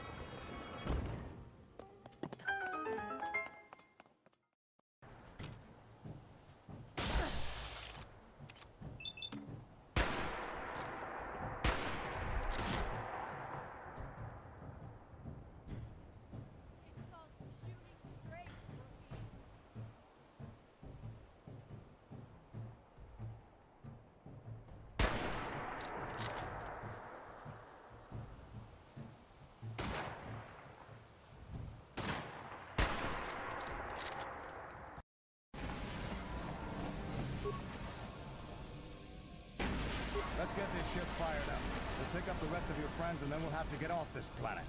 Let's get this ship fired up. We'll pick up the rest of your friends and then we'll have to get off this planet.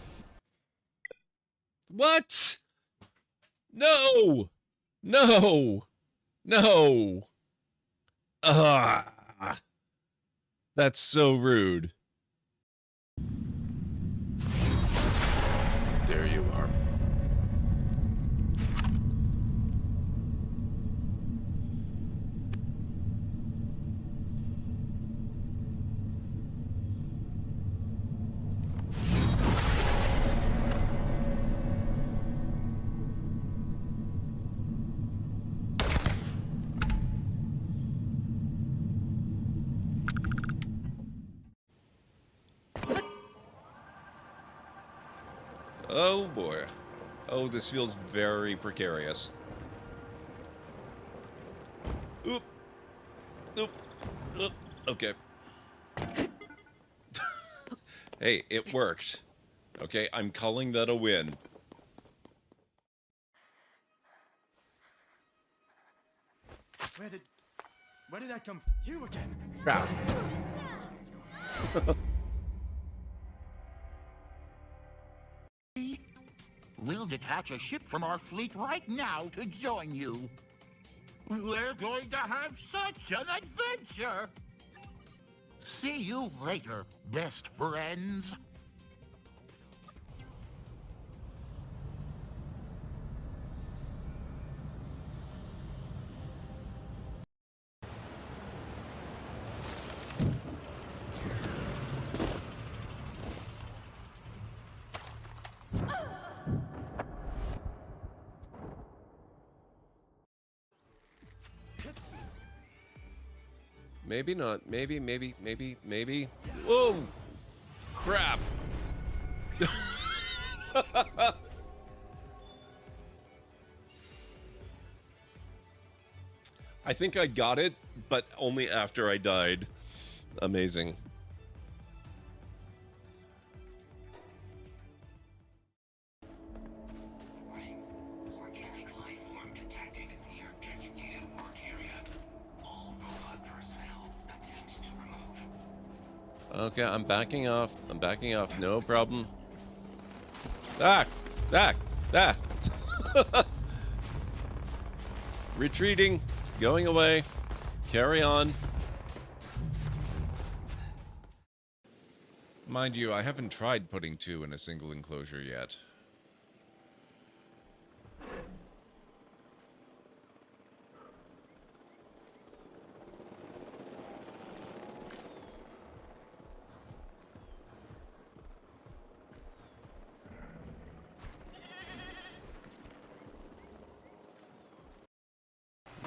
What? No! No! No! Ah! That's so rude. There you are. Oh boy. Oh, this feels very precarious. Oop. Oop. Oop. Okay. Hey, it worked. Okay, I'm calling that a win. Where did that come? You again? Crap. We'll detach a ship from our fleet right now to join you. We're going to have such an adventure! See you later, best friends. Maybe not. Maybe. Whoa! Crap! I think I got it, but only after I died. Amazing. Organic life form detected near designated work area. All robot personnel attempt to remove. Okay, I'm backing off. No problem. Ah! Retreating. Going away. Carry on. Mind you, I haven't tried putting 2 in a single enclosure yet.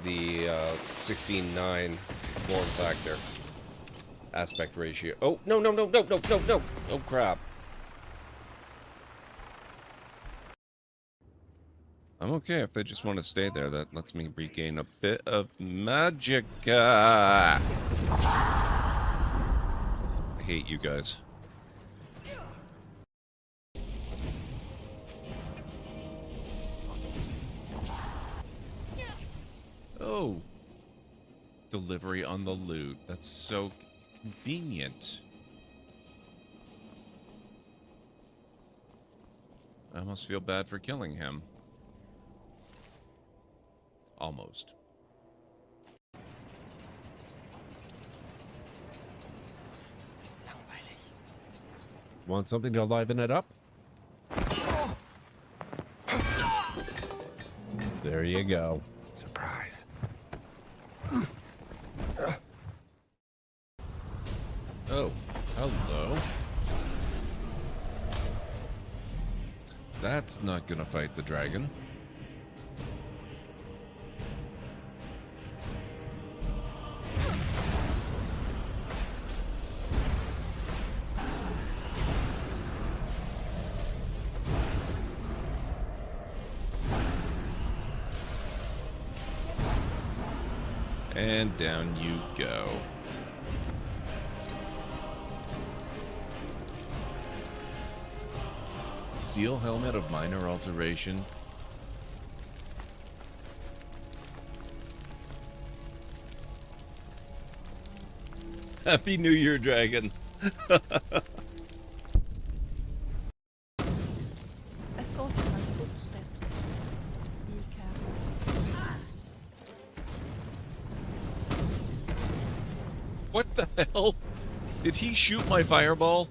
The 16:9 form factor aspect ratio. Oh, no. Oh, crap. I'm okay if they just want to stay there. That lets me regain a bit of magic. I hate you guys. Oh. Delivery on the loot. That's so convenient. I almost feel bad for killing him. Almost. Want something to liven it up? There you go. Surprise. Oh, hello. That's not gonna fight the dragon. And down you go. Steel helmet of minor alteration. Happy New Year, dragon. I thought of my footsteps. Be careful. What the hell? Did he shoot my fireball?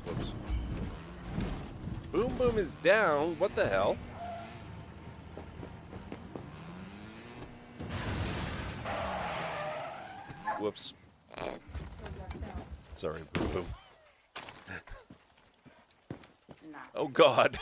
Whoops. Boom Boom is down. What the hell? Whoops. Sorry, Boom Boom. Oh, God.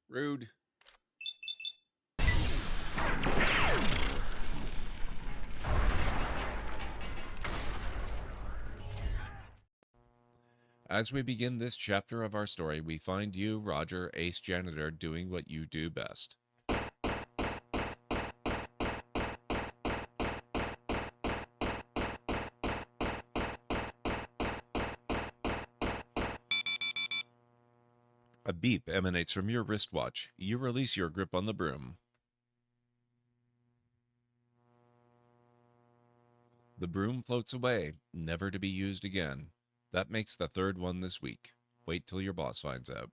Rude. As we begin this chapter of our story, we find you, Roger, ace janitor, doing what you do best. A beep emanates from your wristwatch. You release your grip on the broom. The broom floats away, never to be used again. That makes the third one this week. Wait till your boss finds out.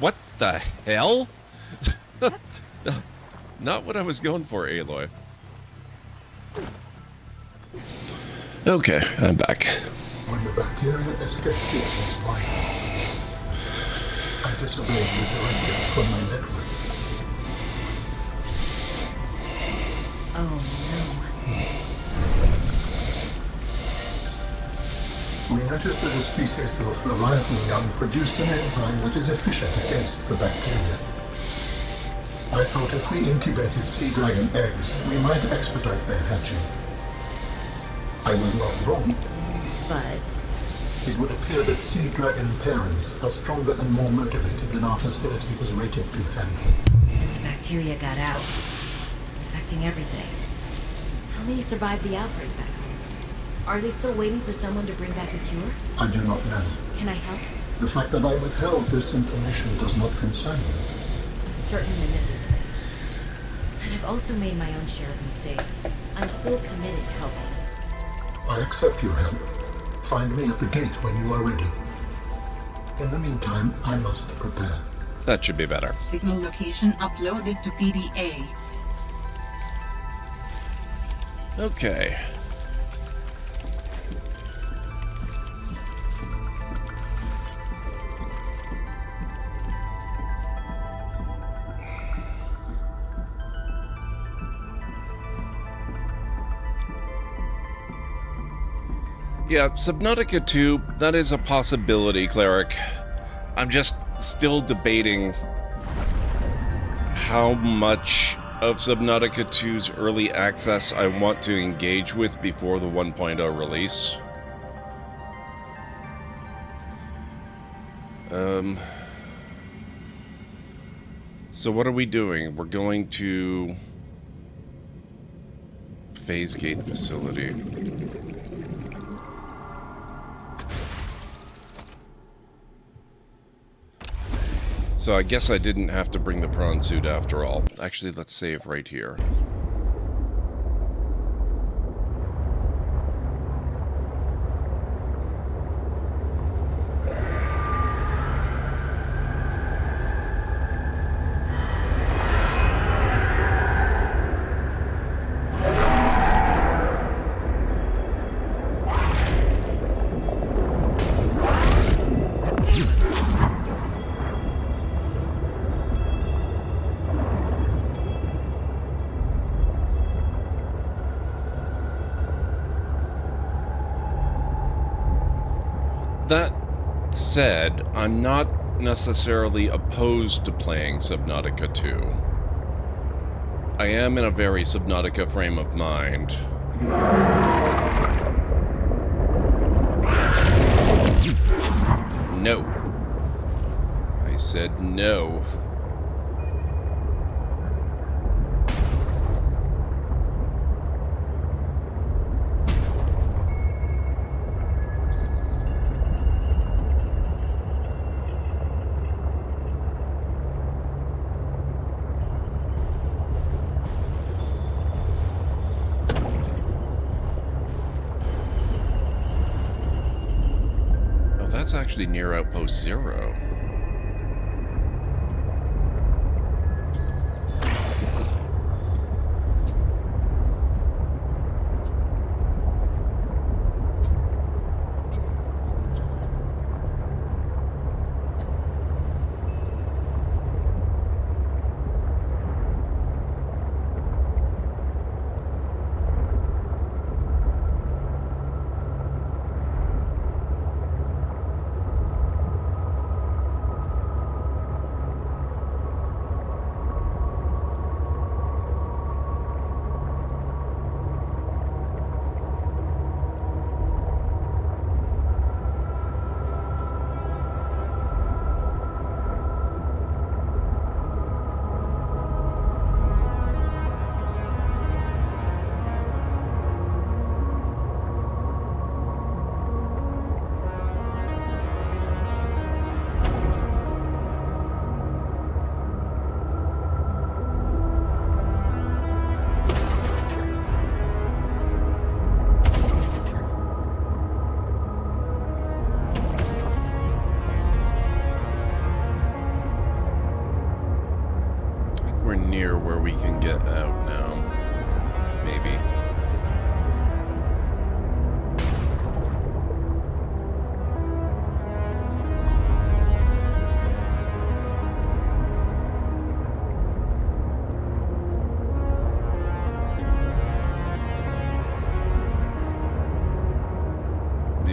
What the hell? Not what I was going for, Aloy. Okay, I'm back. When the bacteria escaped its life, I disobeyed the directive from my network. Oh We noticed that a species of Leviathan young produced an enzyme that is efficient against the bacteria. I thought if we incubated sea dragon eggs, we might expedite their hatching. I was not wrong. no. But It would appear that sea dragon parents are stronger and more motivated than our facility was rated to handle. the bacteria got out, infecting everything. How many survived the outbreak back home? Are they still waiting for someone to bring back a cure? I do not know. Can I help? The fact that I withheld this information does not concern me. Certainly not. And I've also made my own share of mistakes. I'm still committed to helping. I accept your help. Find me at the gate when you are ready. In the meantime, I must prepare. That should be better. Signal location uploaded to PDA. Okay. Yeah, Subnautica 2, that is a possibility, Cleric. I'm just still debating how much of Subnautica 2's early access I want to engage with before the 1.0 release. So what are we doing? We're going to Phase Gate Facility. So I guess I didn't have to bring the prawn suit after all. Actually, let's save right here. That said, I'm not necessarily opposed to playing Subnautica 2. I am in a very Subnautica frame of mind. No. I said no. That's actually near Outpost 0.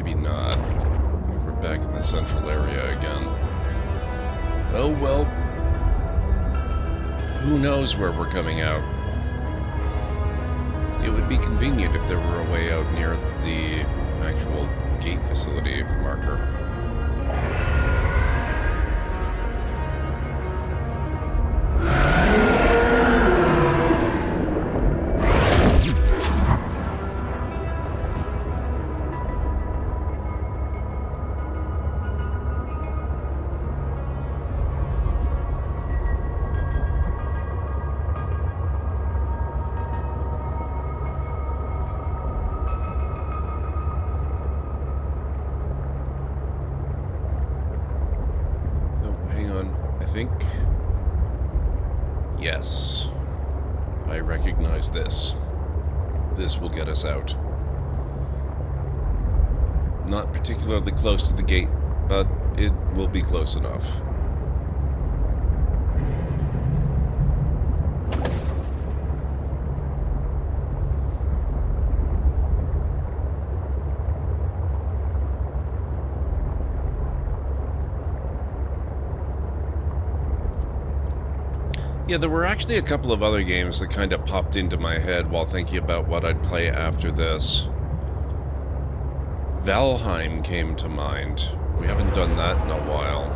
maybe not. We're back in the central area again. Oh well. Who knows where we're coming out? It would be convenient if there were a way out near the actual gate facility marker. Yes. I recognize this. This will get us out. Not particularly close to the gate, but it will be close enough. Yeah, there were actually a couple of other games that kind of popped into my head while thinking about what I'd play after this. Valheim came to mind. We haven't done that in a while.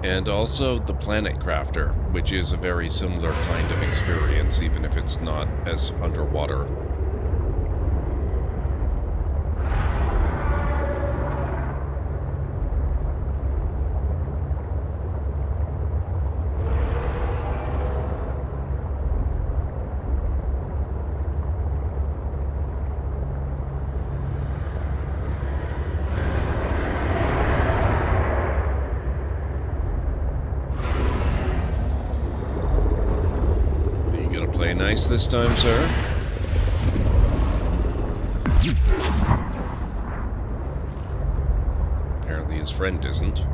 And also The Planet Crafter, which is a very similar kind of experience, even if it's not as underwater. Nice this time, sir. Apparently his friend isn't.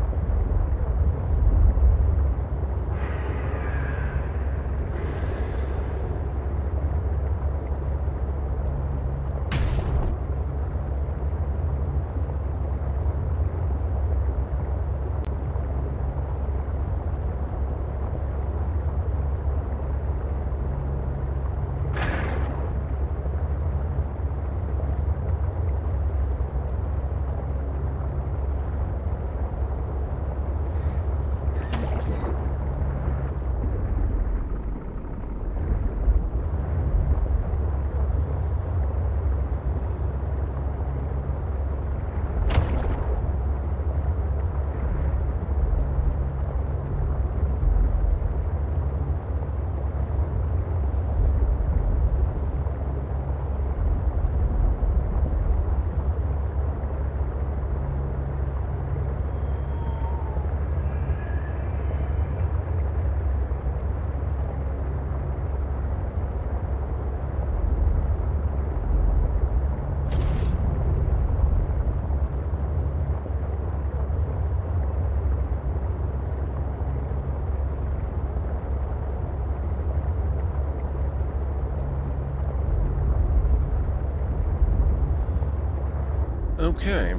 Okay.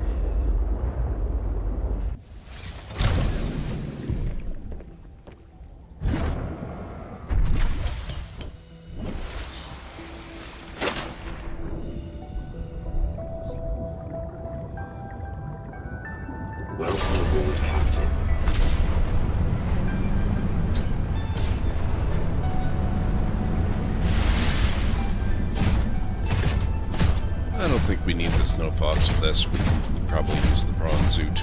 Welcome aboard, Captain. I don't think we need the Snow Fox for this. We can probably use the prawn suit.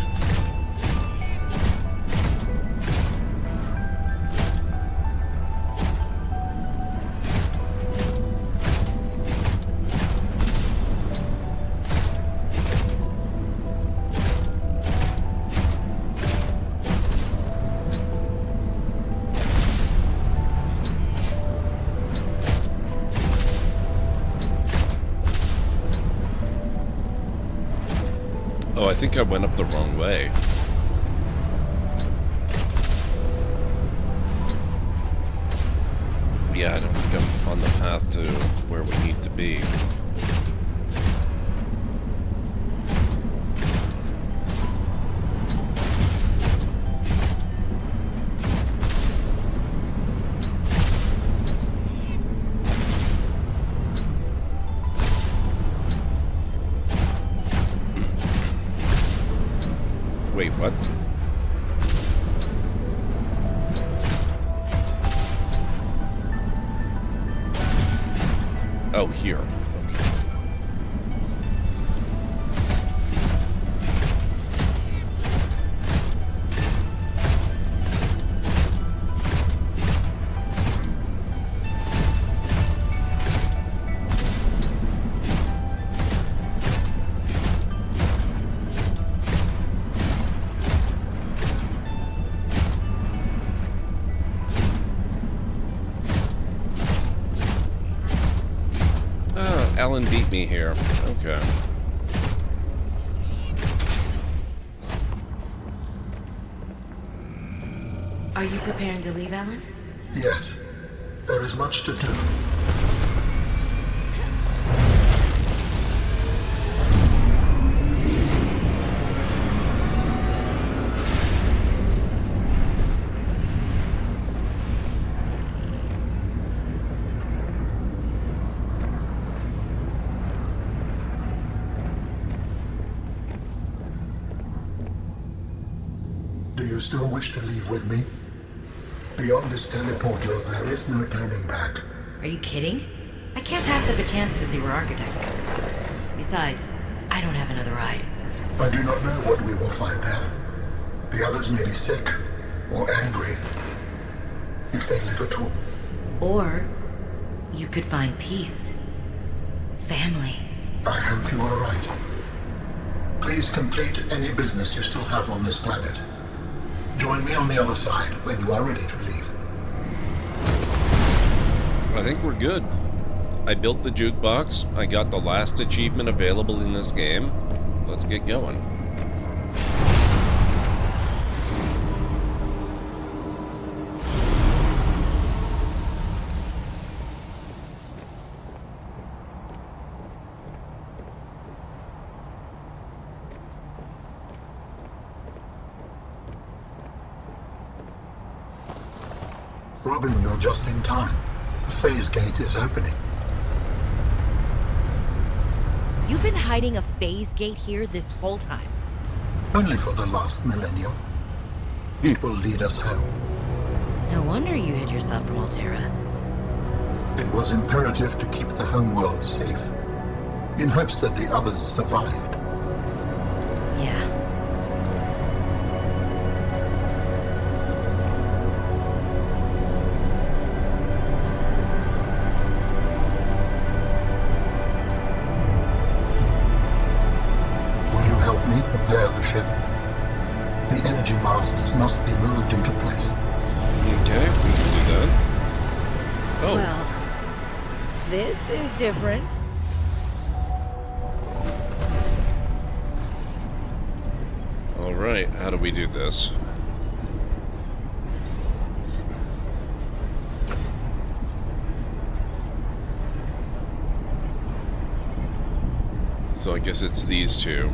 Oh, I think I went up the wrong way. Yeah, I don't think I'm on the path to where we need to be. Wait, what? Oh, here. Okay. Alan beat me here. Okay. Are you preparing to leave, Alan? Yes. There is much to do. Do you still wish to leave with me? Beyond this teleporter, there is no turning back. Are you kidding? I can't pass up a chance to see where architects come from. Besides, I don't have another ride. I do not know what we will find there. The others may be sick or angry, if they live at all. Or you could find peace. Family. I hope you are right. Please complete any business you still have on this planet. Join me on the other side when you are ready to leave. I think we're good. I built the jukebox. I got the last achievement available in this game. Let's get going. Robin, you're just in time. The phase gate is opening. You've been hiding a phase gate here this whole time. Only for the last millennium. It will lead us home. No wonder you hid yourself from Altera. It was imperative to keep the homeworld safe, in hopes that the others survived. Yeah. Prepare the ship. The energy masts must be moved into place. Okay, we can do that. Oh. Well, this is different. All right, how do we do this? So I guess it's these two.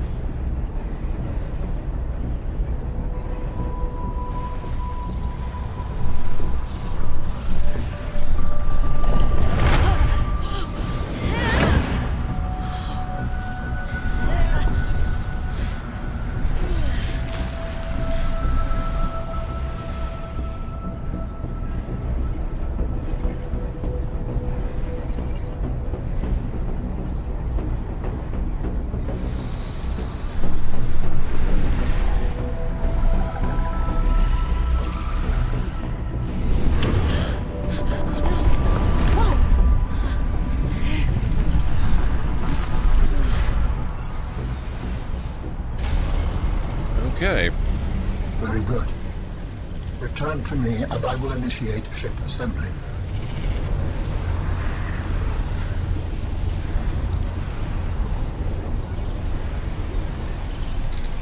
Okay. Very good. Return to me and I will initiate ship assembly.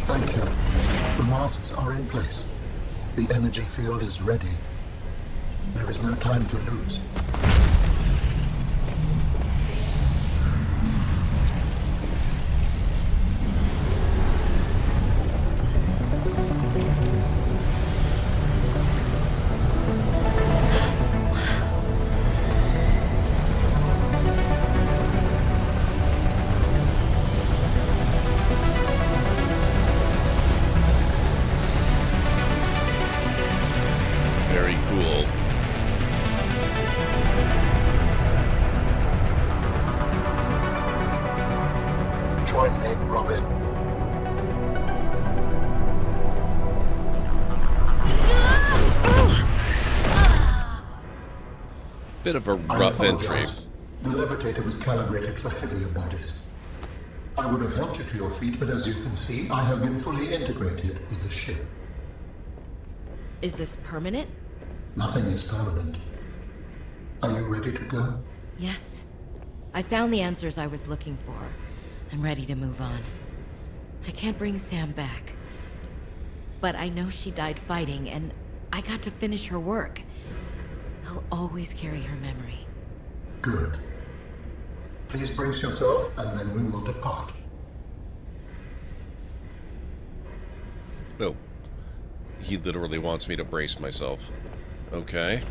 Thank you. The masts are in place. The energy field is ready. There is no time to lose. Join me, Robin. Bit of a rough entry. The levitator was calibrated for heavier bodies. I would have helped you to your feet, but as you can see, I have been fully integrated with the ship. Is this permanent? Nothing is permanent. Are you ready to go? Yes. I found the answers I was looking for. I'm ready to move on. I can't bring Sam back. But I know she died fighting, and I got to finish her work. I'll always carry her memory. Good. Please brace yourself, and then we will depart. Oh. He literally wants me to brace myself. Okay.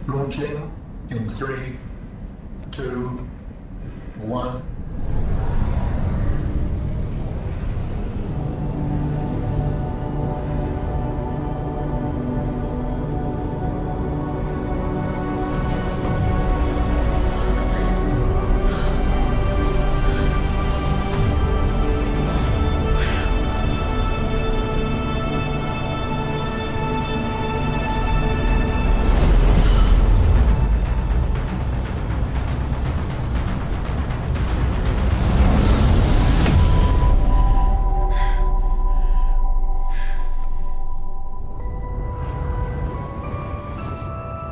Launching in 3, 2, 1.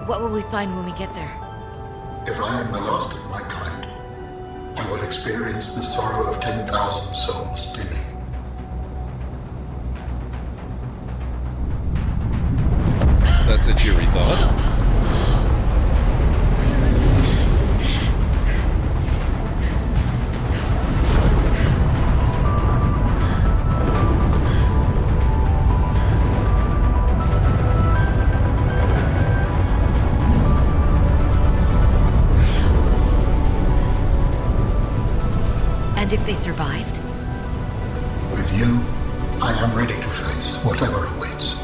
What will we find when we get there? If I am the last of my kind, I will experience the sorrow of 10,000 souls dimming. That's a cheery thought. And if they survived? With you, I am ready to face whatever awaits.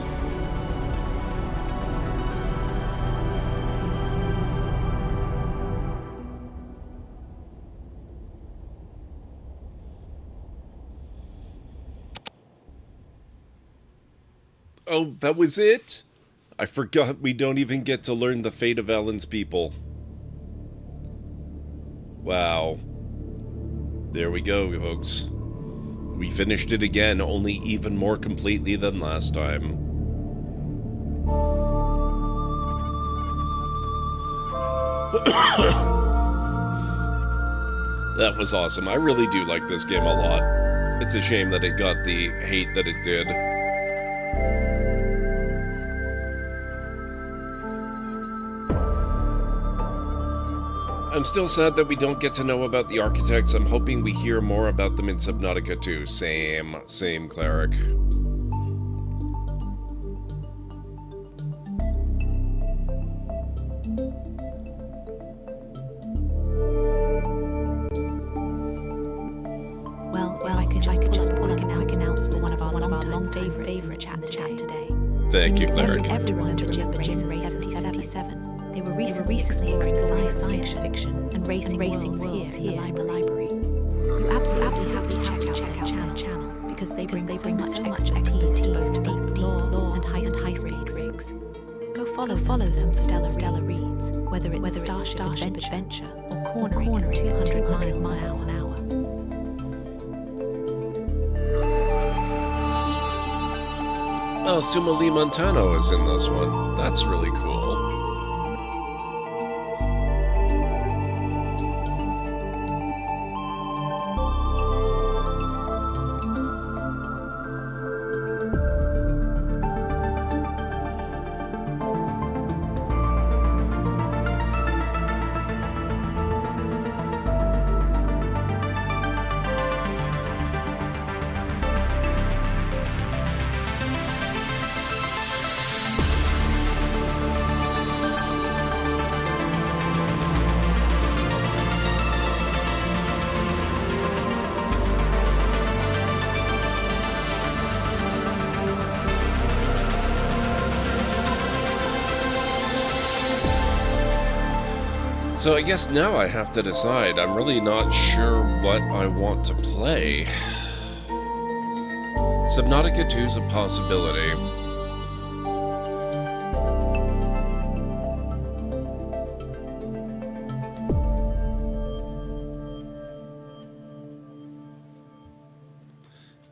Oh, that was it? I forgot we don't even get to learn the fate of Ellen's people. Wow. There we go, folks. We finished it again, only even more completely than last time. That was awesome. I really do like this game a lot. It's a shame that it got the hate that it did. I'm still sad that we don't get to know about the architects. I'm hoping we hear more about them in Subnautica too. Same cleric. Well, if I could just pull up an announce for one of our long favorite chat today. Thank you, cleric. Everyone to remember Race 77. They were recently exploring science fiction and racing worlds here in the library. You absolutely have to check out their channel because they bring so much expertise to both deep lore and high-speed rigs. Go follow some stellar reads, whether it's Starship Adventure or Corner 200 miles an hour. Oh, Sumali Montano is in this one. That's really cool. So I guess now I have to decide. I'm really not sure what I want to play. Subnautica 2 is a possibility.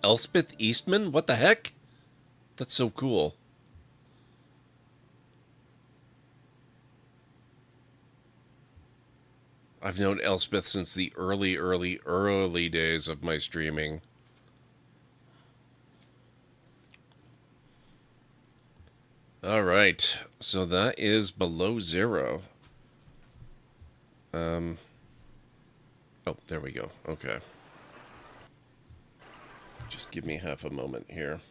Elspeth Eastman? What the heck? That's so cool. I've known Elspeth since the early days of my streaming. Alright, so that is Below Zero. Oh, there we go. Okay. Just give me half a moment here.